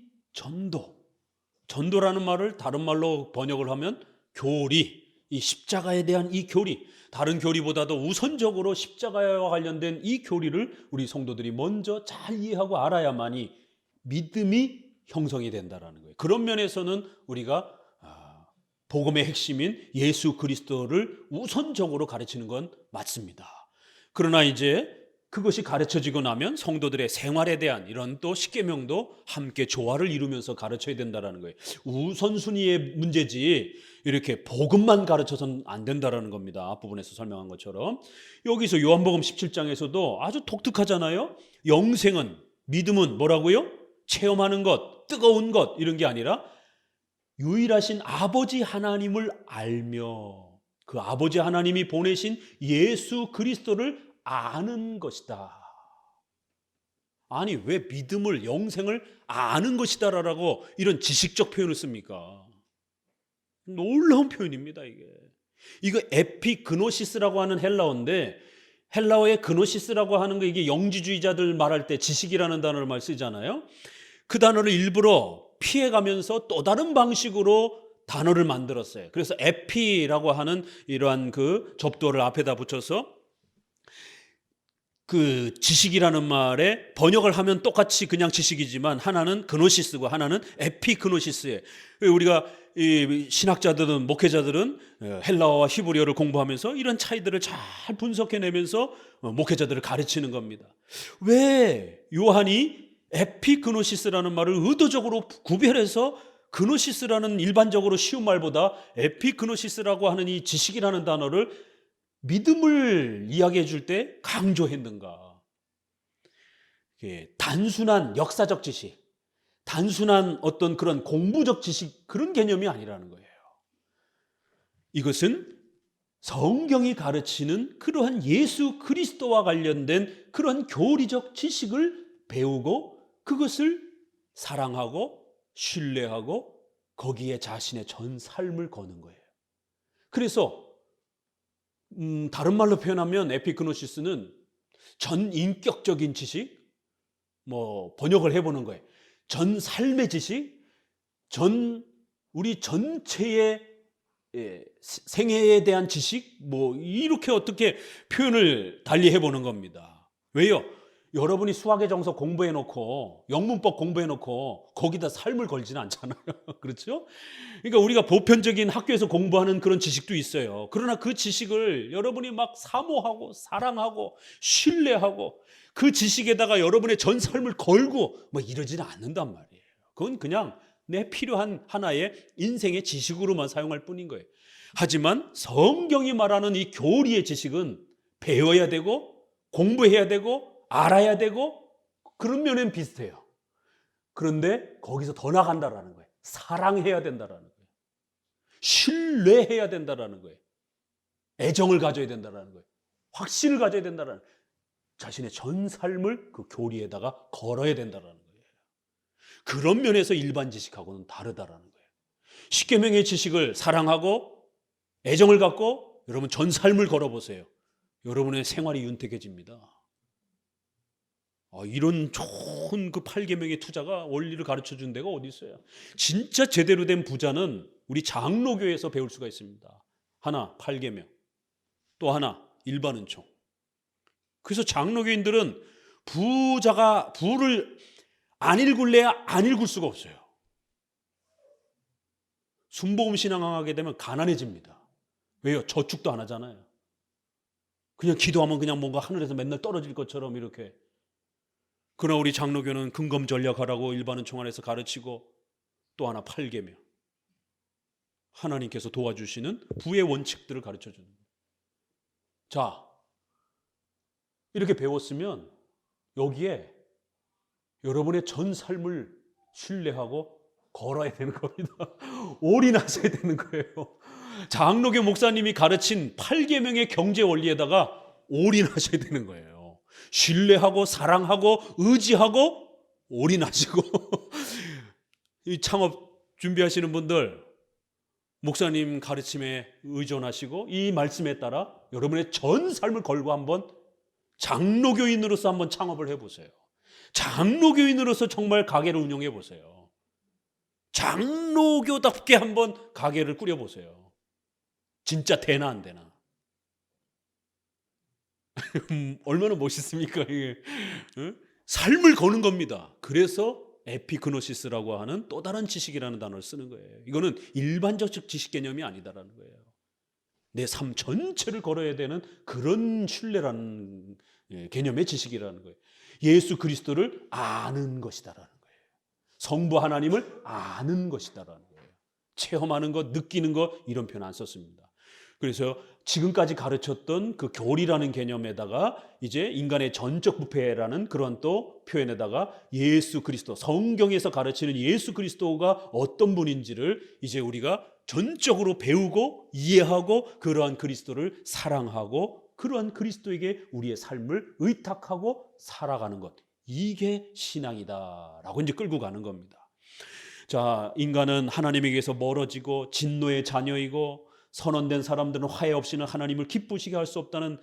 Speaker 1: 전도라는 말을 다른 말로 번역을 하면 교리, 이 십자가에 대한 이 교리, 다른 교리보다도 우선적으로 십자가와 관련된 이 교리를 우리 성도들이 먼저 잘 이해하고 알아야만이 믿음이 형성이 된다라는 거예요. 그런 면에서는 우리가 복음의 핵심인 예수 그리스도를 우선적으로 가르치는 건 맞습니다. 그러나 이제 그것이 가르쳐지고 나면 성도들의 생활에 대한 이런 또 십계명도 함께 조화를 이루면서 가르쳐야 된다는 거예요. 우선순위의 문제지 이렇게 복음만 가르쳐서는 안 된다는 겁니다. 앞부분에서 설명한 것처럼. 여기서 요한복음 17장에서도 아주 독특하잖아요. 영생은, 믿음은 뭐라고요? 체험하는 것, 뜨거운 것 이런 게 아니라 유일하신 아버지 하나님을 알며 그 아버지 하나님이 보내신 예수 그리스도를 아는 것이다. 아니 왜 믿음을 영생을 아는 것이다라고 이런 지식적 표현을 씁니까? 놀라운 표현입니다. 이거 에피그노시스라고 하는 헬라어인데 헬라어의 그노시스라고 하는 거 이게 영지주의자들 말할 때 지식이라는 단어를 많이 쓰잖아요. 그 단어를 일부러 피해가면서 또 다른 방식으로 단어를 만들었어요. 그래서 에피라고 하는 이러한 그 접두어를 앞에다 붙여서 그 지식이라는 말에 번역을 하면 똑같이 그냥 지식이지만 하나는 그노시스고 하나는 에피그노시스예요. 우리가 이 신학자들은 목회자들은 헬라어와 히브리어를 공부하면서 이런 차이들을 잘 분석해내면서 목회자들을 가르치는 겁니다. 왜 요한이 에피그노시스라는 말을 의도적으로 구별해서 그노시스라는 일반적으로 쉬운 말보다 에피그노시스라고 하는 이 지식이라는 단어를 믿음을 이야기해 줄 때 강조했는가? 단순한 역사적 지식, 단순한 어떤 그런 공부적 지식, 그런 개념이 아니라는 거예요. 이것은 성경이 가르치는 그러한 예수 그리스도와 관련된 그런 교리적 지식을 배우고 그것을 사랑하고 신뢰하고 거기에 자신의 전 삶을 거는 거예요. 그래서 다른 말로 표현하면 에피그노시스는 전 인격적인 지식, 번역을 해보는 거예요. 전 삶의 지식, 우리 전체의 생애에 대한 지식, 이렇게 어떻게 표현을 달리 해보는 겁니다. 왜요? 여러분이 수학의 정석 공부해놓고 영문법 공부해놓고 거기다 삶을 걸지는 않잖아요. 그렇죠? 그러니까 우리가 보편적인 학교에서 공부하는 그런 지식도 있어요. 그러나 그 지식을 여러분이 막 사모하고 사랑하고 신뢰하고 그 지식에다가 여러분의 전 삶을 걸고 이러지는 않는단 말이에요. 그건 그냥 내 필요한 하나의 인생의 지식으로만 사용할 뿐인 거예요. 하지만 성경이 말하는 이 교리의 지식은 배워야 되고 공부해야 되고 알아야 되고 그런 면엔 비슷해요. 그런데 거기서 더 나간다라는 거예요. 사랑해야 된다라는 거예요. 신뢰해야 된다라는 거예요. 애정을 가져야 된다라는 거예요. 확신을 가져야 된다라는 거예요. 자신의 전 삶을 그 교리에다가 걸어야 된다라는 거예요. 그런 면에서 일반 지식하고는 다르다라는 거예요. 십계명의 지식을 사랑하고 애정을 갖고 여러분 전 삶을 걸어보세요. 여러분의 생활이 윤택해집니다. 이런 좋은 그 8계명의 투자가 원리를 가르쳐 준 데가 어디 있어요? 진짜 제대로 된 부자는 우리 장로교에서 배울 수가 있습니다. 하나 8계명, 또 하나 일반은총. 그래서 장로교인들은 부를 안 읽을래야 안 읽을 수가 없어요. 순복음 신앙하게 되면 가난해집니다. 왜요? 저축도 안 하잖아요. 그냥 기도하면 그냥 뭔가 하늘에서 맨날 떨어질 것처럼 이렇게. 그러나 우리 장로교는 근검전략하라고 일반은총 안에서 가르치고 또 하나 8계명. 하나님께서 도와주시는 부의 원칙들을 가르쳐 줍니다. 자, 이렇게 배웠으면 여기에 여러분의 전 삶을 신뢰하고 걸어야 되는 겁니다. 올인하셔야 되는 거예요. 장로교 목사님이 가르친 8계명의 경제 원리에다가 올인하셔야 되는 거예요. 신뢰하고 사랑하고 의지하고 올인하시고 이 창업 준비하시는 분들 목사님 가르침에 의존하시고 이 말씀에 따라 여러분의 전 삶을 걸고 한번 장로교인으로서 한번 창업을 해보세요. 장로교인으로서 정말 가게를 운영해 보세요. 장로교답게 한번 가게를 꾸려보세요. 진짜 되나 안 되나. 얼마나 멋있습니까 이게. 삶을 거는 겁니다. 그래서 에피그노시스라고 하는 또 다른 지식이라는 단어를 쓰는 거예요. 이거는 일반적 지식 개념이 아니다라는 거예요. 내 삶 전체를 걸어야 되는 그런 신뢰라는 개념의 지식이라는 거예요. 예수 그리스도를 아는 것이다라는 거예요. 성부 하나님을 아는 것이다라는 거예요. 체험하는 것, 느끼는 것 이런 표현 안 썼습니다. 그래서 지금까지 가르쳤던 그 교리라는 개념에다가 이제 인간의 전적 부패라는 그런 또 표현에다가 예수 그리스도, 성경에서 가르치는 예수 그리스도가 어떤 분인지를 이제 우리가 전적으로 배우고 이해하고 그러한 그리스도를 사랑하고 그러한 그리스도에게 우리의 삶을 의탁하고 살아가는 것, 이게 신앙이다라고 이제 끌고 가는 겁니다. 자, 인간은 하나님에게서 멀어지고 진노의 자녀이고 선언된 사람들은 화해 없이는 하나님을 기쁘시게 할 수 없다는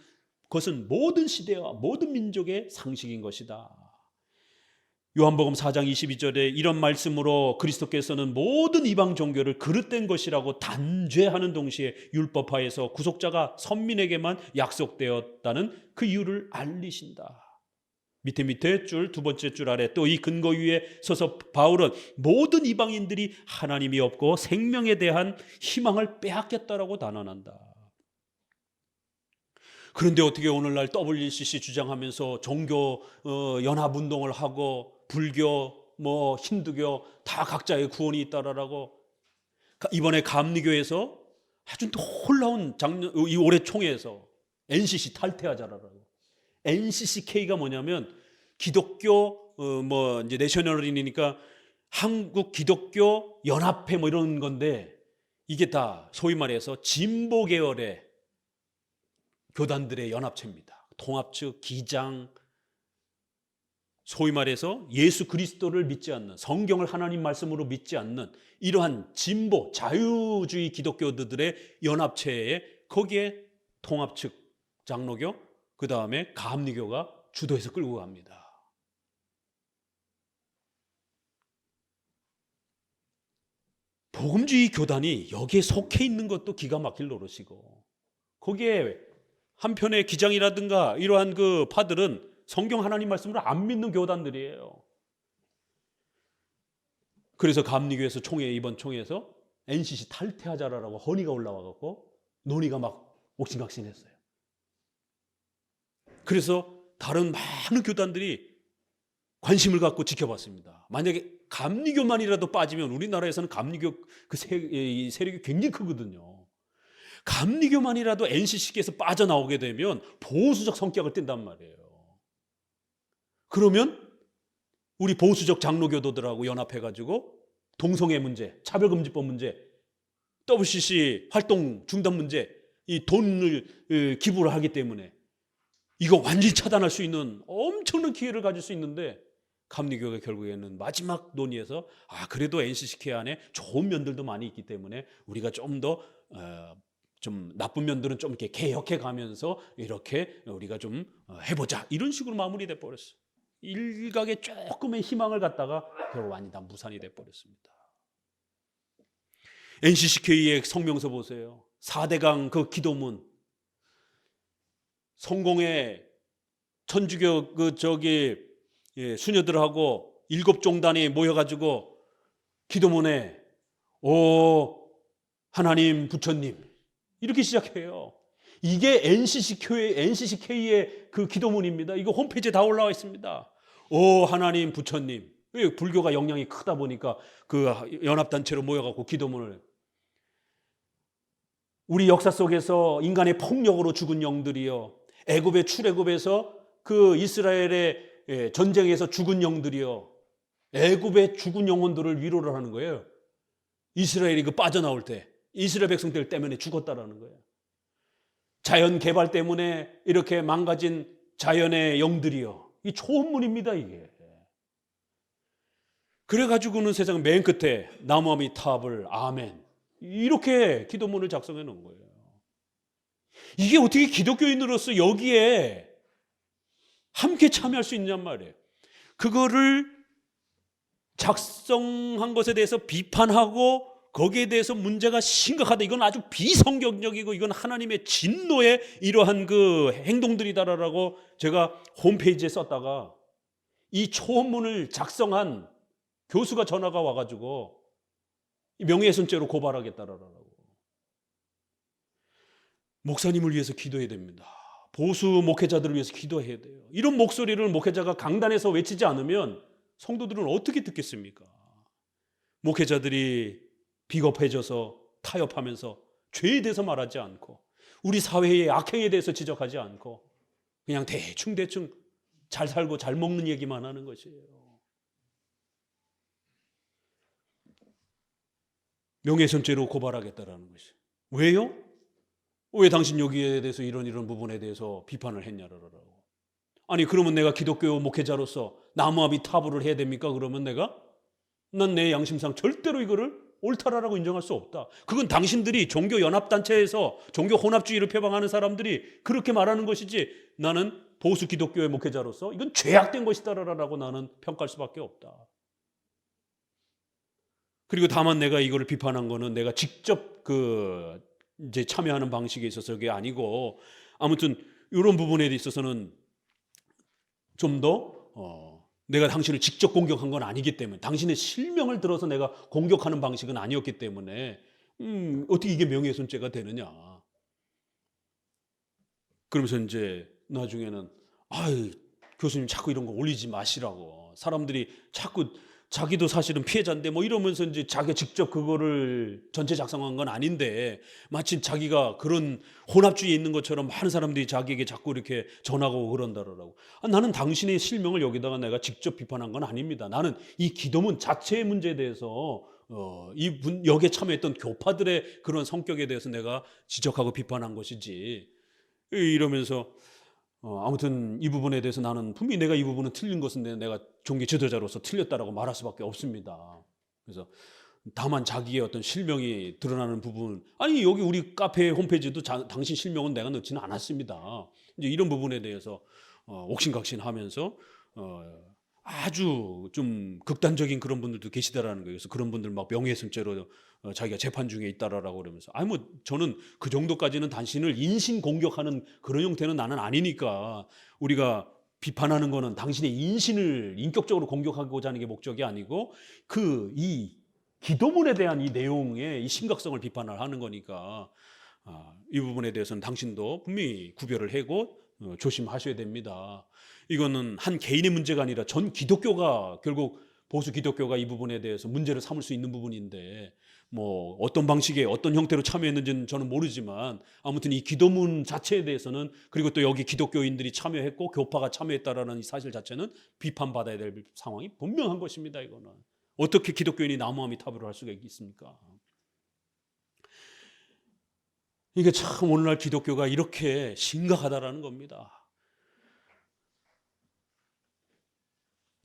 Speaker 1: 것은 모든 시대와 모든 민족의 상식인 것이다. 요한복음 4장 22절에 이런 말씀으로 그리스도께서는 모든 이방 종교를 그릇된 것이라고 단죄하는 동시에 율법하에서 구속자가 선민에게만 약속되었다는 그 이유를 알리신다. 밑에 줄, 두 번째 줄 아래 또 이 근거 위에 서서 바울은 모든 이방인들이 하나님이 없고 생명에 대한 희망을 빼앗겼다라고 단언한다. 그런데 어떻게 오늘날 WCC 주장하면서 종교 연합운동을 하고 불교, 힌두교 다 각자의 구원이 있다라고 이번에 감리교에서 아주 놀라운 이 올해 총회에서 NCC 탈퇴하자라고. NCCK가 뭐냐면 기독교 뭐 이제 내셔널이니까 한국 기독교 연합회 뭐 이런 건데, 이게 다 소위 말해서 진보 계열의 교단들의 연합체입니다. 통합측, 기장, 소위 말해서 예수 그리스도를 믿지 않는, 성경을 하나님 말씀으로 믿지 않는 이러한 진보 자유주의 기독교들의 연합체에, 거기에 통합측 장로교, 그 다음에 감리교가 주도해서 끌고 갑니다. 복음주의 교단이 여기에 속해 있는 것도 기가 막힐 노릇이고, 거기에 한편의 기장이라든가 이러한 그 파들은 성경 하나님 말씀을 안 믿는 교단들이에요. 그래서 감리교에서 이번 총회에서 NCC 탈퇴하자라고 헌의가 올라와갖고 논의가 막 옥신각신했어요. 그래서 다른 많은 교단들이 관심을 갖고 지켜봤습니다. 만약에 감리교만이라도 빠지면, 우리나라에서는 감리교 세력이 굉장히 크거든요. 감리교만이라도 NCC에서 빠져나오게 되면 보수적 성격을 띈단 말이에요. 그러면 우리 보수적 장로교도들하고 연합해가지고 동성애 문제, 차별금지법 문제, WCC 활동 중단 문제, 이 돈을 기부를 하기 때문에 이거 완전히 차단할 수 있는 엄청난 기회를 가질 수 있는데, 감리교가 결국에는 마지막 논의에서 그래도 NCCK 안에 좋은 면들도 많이 있기 때문에 우리가 좀 더 좀 나쁜 면들은 좀 이렇게 개혁해 가면서 이렇게 우리가 좀 해보자, 이런 식으로 마무리돼 버렸어요. 일각의 조금의 희망을 갖다가 결국 완전히 다 무산이 돼 버렸습니다. NCCK의 성명서 보세요. 4대강 그 기도문, 성공의 천주교 수녀들하고 7종단이 모여가지고 기도문에 오 하나님 부처님 이렇게 시작해요. 이게 NCCK의 그 기도문입니다. 이거 홈페이지에 다 올라와 있습니다. 오 하나님 부처님. 불교가 영향이 크다 보니까 그 연합단체로 모여갖고 기도문을, 우리 역사 속에서 인간의 폭력으로 죽은 영들이요, 애굽의 출애굽에서 그 이스라엘의 전쟁에서 죽은 영들이요, 애굽의 죽은 영혼들을 위로를 하는 거예요. 이스라엘이 그 빠져나올 때 이스라엘 백성들 때문에 죽었다라는 거예요. 자연 개발 때문에 이렇게 망가진 자연의 영들이요, 이 초혼문입니다 이게. 그래가지고는 세상 맨 끝에 나무아미 탑을 아멘 이렇게 기도문을 작성해 놓은 거예요. 이게 어떻게 기독교인으로서 여기에 함께 참여할 수 있냔 말이에요. 그거를 작성한 것에 대해서 비판하고 거기에 대해서 문제가 심각하다, 이건 아주 비성경적이고 이건 하나님의 진노의 이러한 그 행동들이다라고 제가 홈페이지에 썼다가, 이 초혼문을 작성한 교수가 전화가 와가지고 명예훼손죄로 고발하겠다라고. 목사님을 위해서 기도해야 됩니다. 보수 목회자들을 위해서 기도해야 돼요. 이런 목소리를 목회자가 강단에서 외치지 않으면 성도들은 어떻게 듣겠습니까? 목회자들이 비겁해져서 타협하면서 죄에 대해서 말하지 않고 우리 사회의 악행에 대해서 지적하지 않고 그냥 대충 잘 살고 잘 먹는 얘기만 하는 것이에요. 명예훼손죄로 고발하겠다라는 것이. 왜요? 왜 당신 여기에 대해서 이런 부분에 대해서 비판을 했냐라고. 아니 그러면 내가 기독교 목회자로서 나무아비 타부를 해야 됩니까? 그러면 난 내 양심상 절대로 이거를 옳다라고 인정할 수 없다. 그건 당신들이 종교 연합단체에서 종교 혼합주의를 표방하는 사람들이 그렇게 말하는 것이지, 나는 보수 기독교의 목회자로서 이건 죄악된 것이다라고 나는 평가할 수밖에 없다. 그리고 다만 내가 이거를 비판한 거는 내가 직접 이제 참여하는 방식에 있어서 그게 아니고, 아무튼 이런 부분에 있어서는 좀 더 내가 당신을 직접 공격한 건 아니기 때문에, 당신의 실명을 들어서 내가 공격하는 방식은 아니었기 때문에 어떻게 이게 명예훼손죄가 되느냐. 그러면서 이제 나중에는 교수님 자꾸 이런 거 올리지 마시라고, 사람들이 자꾸 자기도 사실은 피해자인데 뭐 이러면서 이제 자기가 직접 그거를 전체 작성한 건 아닌데 마침 자기가 그런 혼합주의에 있는 것처럼 많은 사람들이 자기에게 자꾸 이렇게 전하고 그런다라고. 나는 당신의 실명을 여기다가 내가 직접 비판한 건 아닙니다. 나는 이 기도문 자체의 문제에 대해서 여기에 참여했던 교파들의 그런 성격에 대해서 내가 지적하고 비판한 것이지, 이러면서 아무튼 이 부분에 대해서 나는 분명히 내가 이 부분은 틀린 것은 내가 종교 지도자로서 틀렸다라고 말할 수밖에 없습니다. 그래서 다만 자기의 어떤 실명이 드러나는 부분, 아니 여기 우리 카페 홈페이지도 당신 실명은 내가 넣지는 않았습니다. 이제 이런 부분에 대해서 옥신각신하면서 아주 좀 극단적인 그런 분들도 계시다라는 거예요. 그래서 그런 분들 막 명예훼손죄로 자기가 재판 중에 있다라고 그러면서, 아니 뭐 저는 그 정도까지는 당신을 인신 공격하는 그런 형태는 나는 아니니까, 우리가 비판하는 거는 당신의 인신을 인격적으로 공격하고자 하는 게 목적이 아니고 이 기도문에 대한 이 내용의 이 심각성을 비판을 하는 거니까, 이 부분에 대해서는 당신도 분명히 구별을 하고 조심하셔야 됩니다. 이거는 한 개인의 문제가 아니라 전 기독교가, 결국 보수 기독교가 이 부분에 대해서 문제를 삼을 수 있는 부분인데, 뭐 어떤 방식의 어떤 형태로 참여했는지는 저는 모르지만 아무튼 이 기도문 자체에 대해서는, 그리고 또 여기 기독교인들이 참여했고 교파가 참여했다라는 이 사실 자체는 비판받아야 될 상황이 분명한 것입니다. 이거는 어떻게 기독교인이 나무아미 타부를 할 수가 있습니까? 이게 참 오늘날 기독교가 이렇게 심각하다라는 겁니다.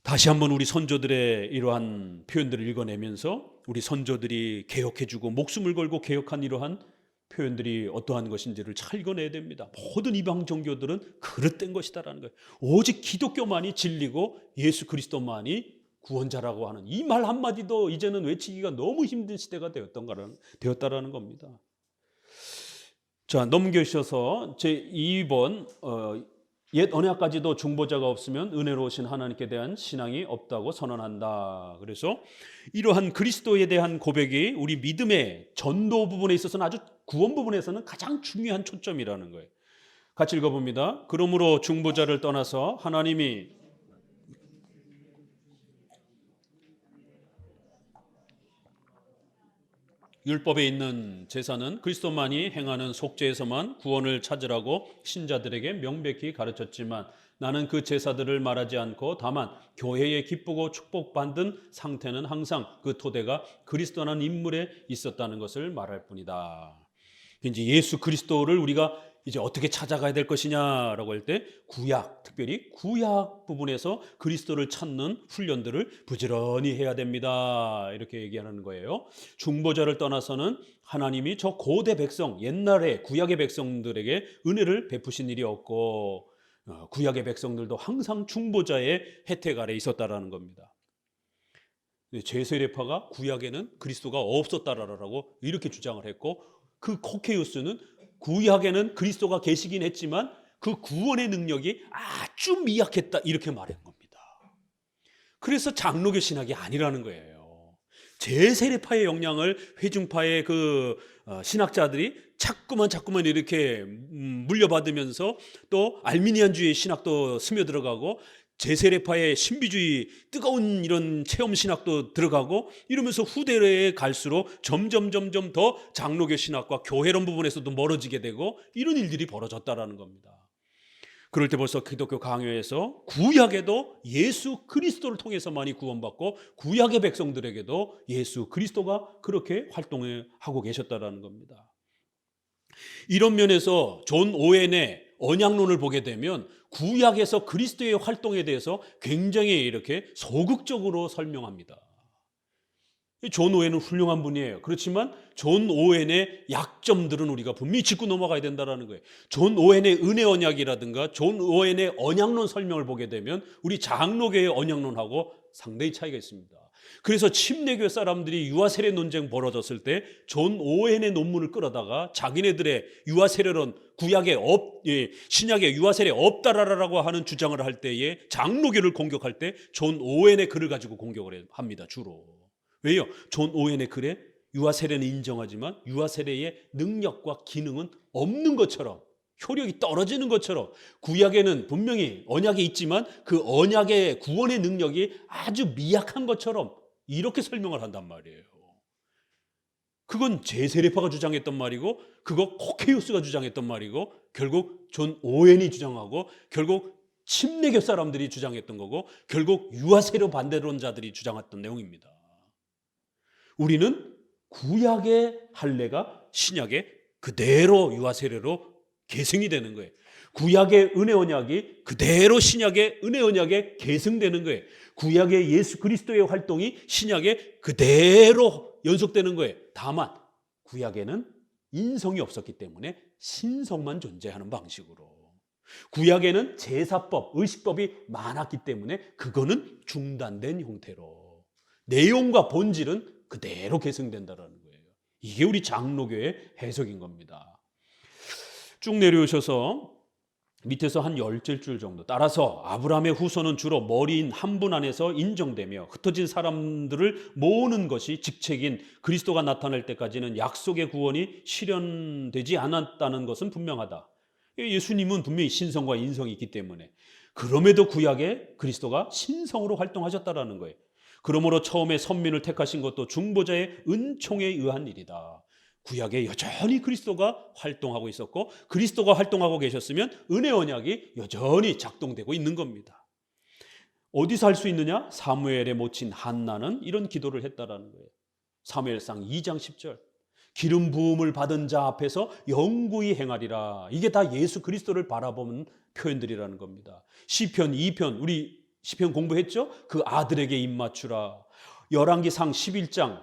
Speaker 1: 다시 한번 우리 선조들의 이러한 표현들을 읽어내면서 우리 선조들이 개혁해주고 목숨을 걸고 개혁한 이러한 표현들이 어떠한 것인지를 잘 읽어내야 됩니다. 모든 이방 종교들은 그릇된 것이다라는 거예요. 오직 기독교만이 진리고 예수 그리스도만이 구원자라고 하는 이 말 한마디도 이제는 외치기가 너무 힘든 시대가 되었다라는 겁니다. 자, 넘겨주셔서 제2번 옛 언약까지도 중보자가 없으면 은혜로우신 하나님께 대한 신앙이 없다고 선언한다. 그래서 이러한 그리스도에 대한 고백이 우리 믿음의 전도 부분에 있어서는, 아주 구원 부분에서는 가장 중요한 초점이라는 거예요. 같이 읽어봅니다. 그러므로 중보자를 떠나서 하나님이 율법에 있는 제사는 그리스도만이 행하는 속죄에서만 구원을 찾으라고 신자들에게 명백히 가르쳤지만, 나는 그 제사들을 말하지 않고 다만 교회에 기쁘고 축복받은 상태는 항상 그 토대가 그리스도라는 인물에 있었다는 것을 말할 뿐이다. 이제 예수 그리스도를 우리가 이제 어떻게 찾아가야 될 것이냐라고 할 때, 구약, 특별히 구약 부분에서 그리스도를 찾는 훈련들을 부지런히 해야 됩니다. 이렇게 얘기하는 거예요. 중보자를 떠나서는 하나님이 저 고대 백성, 옛날에 구약의 백성들에게 은혜를 베푸신 일이 없고, 구약의 백성들도 항상 중보자의 혜택 아래 있었다라는 겁니다. 제세례파가 구약에는 그리스도가 없었다라고 이렇게 주장을 했고, 그 코케우스는 구약에는 그리스도가 계시긴 했지만 그 구원의 능력이 아주 미약했다, 이렇게 말한 겁니다. 그래서 장로교 신학이 아니라는 거예요. 제세례파의 영향을 회중파의 그 신학자들이 자꾸만 이렇게 물려받으면서, 또 알미니안주의 신학도 스며들어가고 제세례파의 신비주의 뜨거운 이런 체험 신학도 들어가고, 이러면서 후대에 갈수록 점점 더 장로교 신학과 교회론 부분에서도 멀어지게 되고, 이런 일들이 벌어졌다라는 겁니다. 그럴 때 벌써 기독교 강요에서 구약에도 예수 그리스도를 통해서만이 구원받고, 구약의 백성들에게도 예수 그리스도가 그렇게 활동하고 계셨다라는 겁니다. 이런 면에서 존 오웬의 언약론을 보게 되면 구약에서 그리스도의 활동에 대해서 굉장히 이렇게 소극적으로 설명합니다. 존 오웬은 훌륭한 분이에요. 그렇지만 존 오웬의 약점들은 우리가 분명히 짚고 넘어가야 된다는 거예요. 존 오웬의 은혜 언약이라든가 존 오웬의 언약론 설명을 보게 되면 우리 장로교의 언약론하고 상당히 차이가 있습니다. 그래서 침례교 사람들이 유아세례 논쟁 벌어졌을 때 존 오웬의 논문을 끌어다가 자기네들의 유아세례론, 구약에 신약에 유아세례 없다라고 하는 주장을 할 때에 장로교를 공격할 때 존 오웬의 글을 가지고 공격을 합니다. 주로. 왜요? 존 오웬의 글에 유아세례는 인정하지만 유아세례의 능력과 기능은 없는 것처럼, 효력이 떨어지는 것처럼, 구약에는 분명히 언약이 있지만 그 언약의 구원의 능력이 아주 미약한 것처럼 이렇게 설명을 한단 말이에요. 그건 제세례파가 주장했던 말이고, 그거 코케이우스가 주장했던 말이고, 결국 존 오웬이 주장하고, 결국 침례교 사람들이 주장했던 거고, 결국 유아세례 반대론자들이 주장했던 내용입니다. 우리는 구약의 할례가 신약에 그대로 유아세례로 계승이 되는 거예요. 구약의 은혜 언약이 그대로 신약의 은혜 언약에 계승되는 거예요. 구약의 예수 그리스도의 활동이 신약에 그대로 연속되는 거예요. 다만 구약에는 인성이 없었기 때문에 신성만 존재하는 방식으로, 구약에는 제사법, 의식법이 많았기 때문에 그거는 중단된 형태로, 내용과 본질은 그대로 계승된다는 거예요. 이게 우리 장로교의 해석인 겁니다. 쭉 내려오셔서 밑에서 한 10줄 정도, 따라서 아브라함의 후손은 주로 머리인 한 분 안에서 인정되며 흩어진 사람들을 모으는 것이 직책인 그리스도가 나타날 때까지는 약속의 구원이 실현되지 않았다는 것은 분명하다. 예수님은 분명히 신성과 인성이 있기 때문에, 그럼에도 구약에 그리스도가 신성으로 활동하셨다는 거예요. 그러므로 처음에 선민을 택하신 것도 중보자의 은총에 의한 일이다. 구약에 여전히 그리스도가 활동하고 있었고, 그리스도가 활동하고 계셨으면 은혜 언약이 여전히 작동되고 있는 겁니다. 어디서 할 수 있느냐? 사무엘의 모친 한나는 이런 기도를 했다라는 거예요. 사무엘상 2장 10절. 기름 부음을 받은 자 앞에서 영구히 행하리라. 이게 다 예수 그리스도를 바라보는 표현들이라는 겁니다. 시편 2편, 우리 시편 공부했죠? 그 아들에게 입맞추라. 열왕기상 11장,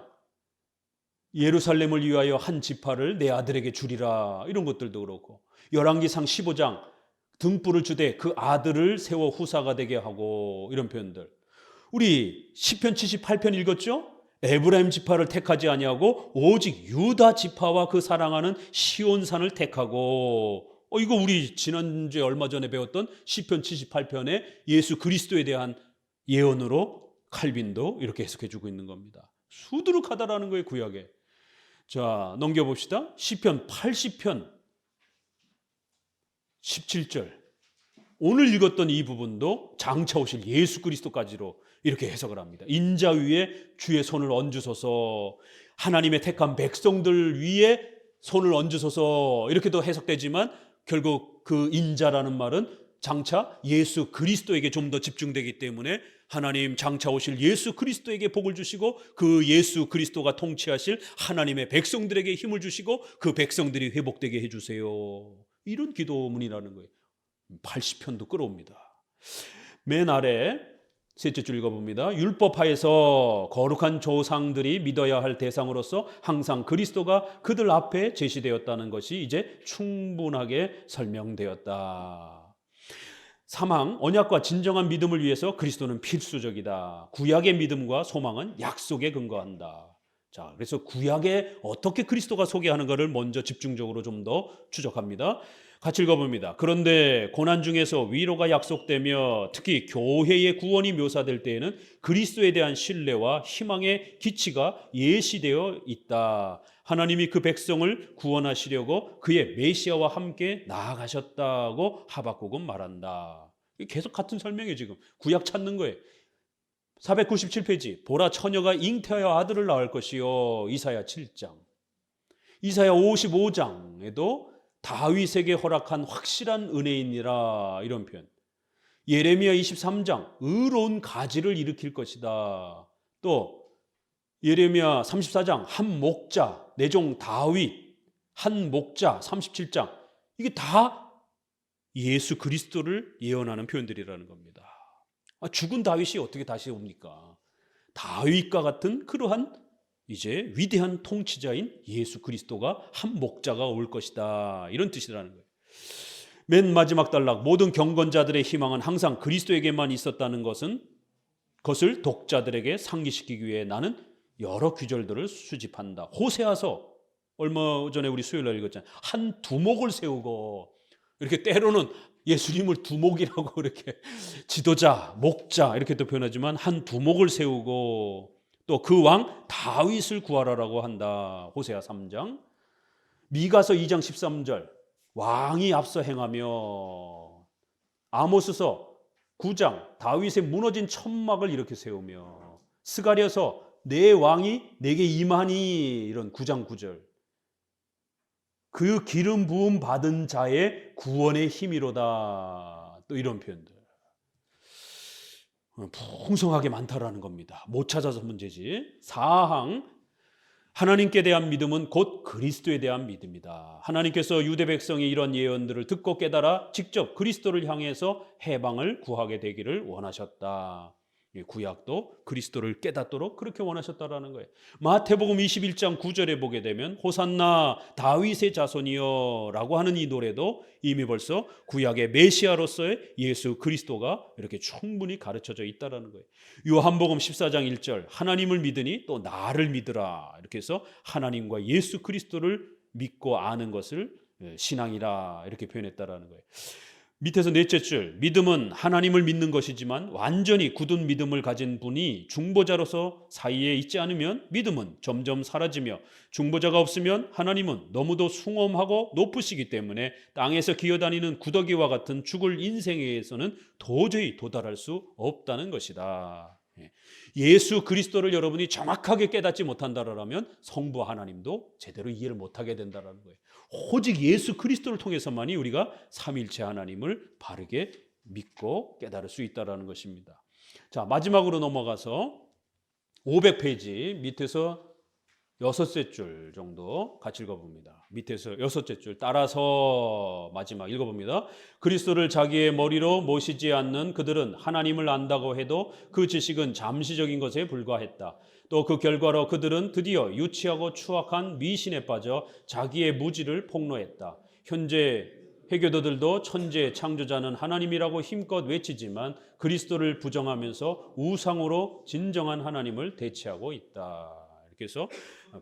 Speaker 1: 예루살렘을 위하여 한 지파를 내 아들에게 주리라. 이런 것들도 그렇고, 열왕기상 15장, 등불을 주되 그 아들을 세워 후사가 되게 하고, 이런 표현들. 우리 시편 78편 읽었죠? 에브라임 지파를 택하지 아니하고 오직 유다 지파와 그 사랑하는 시온산을 택하고, 이거 우리 지난주에 얼마 전에 배웠던 시편 78편의 예수 그리스도에 대한 예언으로 칼빈도 이렇게 해석해주고 있는 겁니다. 수두룩하다라는 거예요, 구약에. 자, 넘겨봅시다. 시편 80편 17절. 오늘 읽었던 이 부분도 장차 오실 예수 그리스도까지로 이렇게 해석을 합니다. 인자 위에 주의 손을 얹으소서. 하나님의 택한 백성들 위에 손을 얹으소서. 이렇게도 해석되지만 결국 그 인자라는 말은 장차 예수 그리스도에게 좀 더 집중되기 때문에 하나님 장차 오실 예수 그리스도에게 복을 주시고, 그 예수 그리스도가 통치하실 하나님의 백성들에게 힘을 주시고 그 백성들이 회복되게 해주세요. 이런 기도문이라는 거예요. 80편도 끌어옵니다. 맨 아래 셋째 줄 읽어봅니다. 율법하에서 거룩한 조상들이 믿어야 할 대상으로서 항상 그리스도가 그들 앞에 제시되었다는 것이 이제 충분하게 설명되었다. 사망, 언약과 진정한 믿음을 위해서 그리스도는 필수적이다. 구약의 믿음과 소망은 약속에 근거한다. 자, 그래서 구약에 어떻게 그리스도가 소개하는가를 먼저 집중적으로 좀 더 추적합니다. 같이 읽어봅니다. 그런데 고난 중에서 위로가 약속되며 특히 교회의 구원이 묘사될 때에는 그리스도에 대한 신뢰와 희망의 기치가 예시되어 있다. 하나님이 그 백성을 구원하시려고 그의 메시아와 함께 나아가셨다고 하박국은 말한다. 계속 같은 설명이에요. 지금 구약 찾는 거예요. 497페이지. 보라, 처녀가 잉태하여 아들을 낳을 것이요. 이사야 7장. 이사야 55장에도 다윗에게 허락한 확실한 은혜이니라, 이런 표현. 예레미야 23장, 의로운 가지를 일으킬 것이다. 또 예레미야 34장, 한 목자, 내 종 다윗, 한 목자 37장. 이게 다 예수 그리스도를 예언하는 표현들이라는 겁니다. 죽은 다윗이 어떻게 다시 옵니까? 다윗과 같은 그러한 이제 위대한 통치자인 예수 그리스도가 한 목자가 올 것이다, 이런 뜻이라는 거예요. 맨 마지막 단락, 모든 경건자들의 희망은 항상 그리스도에게만 있었다는 것을 독자들에게 상기시키기 위해 나는 여러 규절들을 수집한다. 호세아서 얼마 전에 우리 수요일날 읽었잖아요. 한 두목을 세우고, 이렇게 때로는 예수님을 두목이라고 이렇게 지도자, 목자 이렇게 또 표현하지만 한 두목을 세우고, 또 그 왕 다윗을 구하라라고 한다. 호세아 3장. 미가서 2장 13절. 왕이 앞서 행하며. 아모스서 9장. 다윗의 무너진 천막을 이렇게 세우며. 스가랴서 내 왕이 내게 임하니, 이런 9장 9절. 그 기름 부음 받은 자의 구원의 힘이로다. 또 이런 표현들. 풍성하게 많다라는 겁니다. 못 찾아서 문제지. 사항, 하나님께 대한 믿음은 곧 그리스도에 대한 믿음이다. 하나님께서 유대 백성이 이런 예언들을 듣고 깨달아 직접 그리스도를 향해서 해방을 구하게 되기를 원하셨다. 구약도 그리스도를 깨닫도록 그렇게 원하셨다라는 거예요. 마태복음 21장 9절에 보게 되면 호산나 다윗의 자손이여 라고 하는 이 노래도 이미 벌써 구약의 메시아로서의 예수 그리스도가 이렇게 충분히 가르쳐져 있다라는 거예요. 요한복음 14장 1절 하나님을 믿으니 또 나를 믿으라, 이렇게 해서 하나님과 예수 그리스도를 믿고 아는 것을 신앙이라 이렇게 표현했다라는 거예요. 밑에서 넷째 줄, 믿음은 하나님을 믿는 것이지만 완전히 굳은 믿음을 가진 분이 중보자로서 사이에 있지 않으면 믿음은 점점 사라지며, 중보자가 없으면 하나님은 너무도 숭엄하고 높으시기 때문에 땅에서 기어다니는 구더기와 같은 죽을 인생에서는 도저히 도달할 수 없다는 것이다. 예수 그리스도를 여러분이 정확하게 깨닫지 못한다라면 성부 하나님도 제대로 이해를 못하게 된다는 거예요. 오직 예수 그리스도를 통해서만이 우리가 삼위일체 하나님을 바르게 믿고 깨달을 수 있다는 것입니다. 자, 마지막으로 넘어가서 500페이지 밑에서 여섯째 줄 정도 같이 읽어봅니다. 밑에서 여섯째 줄 따라서 마지막 읽어봅니다. 그리스도를 자기의 머리로 모시지 않는 그들은 하나님을 안다고 해도 그 지식은 잠시적인 것에 불과했다. 또 그 결과로 그들은 드디어 유치하고 추악한 미신에 빠져 자기의 무지를 폭로했다. 현재 해교도들도 천지의 창조자는 하나님이라고 힘껏 외치지만 그리스도를 부정하면서 우상으로 진정한 하나님을 대체하고 있다. 이렇게 해서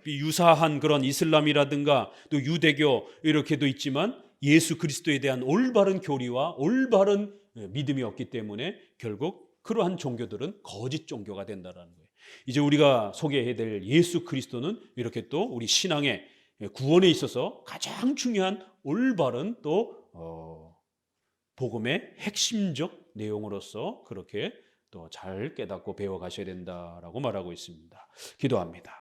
Speaker 1: 유사한 그런 이슬람이라든가 또 유대교 이렇게도 있지만 예수 그리스도에 대한 올바른 교리와 올바른 믿음이 없기 때문에 결국 그러한 종교들은 거짓 종교가 된다는 거예요. 이제 우리가 소개해야 될 예수 그리스도는 이렇게 또 우리 신앙의 구원에 있어서 가장 중요한 올바른 또 복음의 핵심적 내용으로서 그렇게 또 잘 깨닫고 배워 가셔야 된다라고 말하고 있습니다. 기도합니다.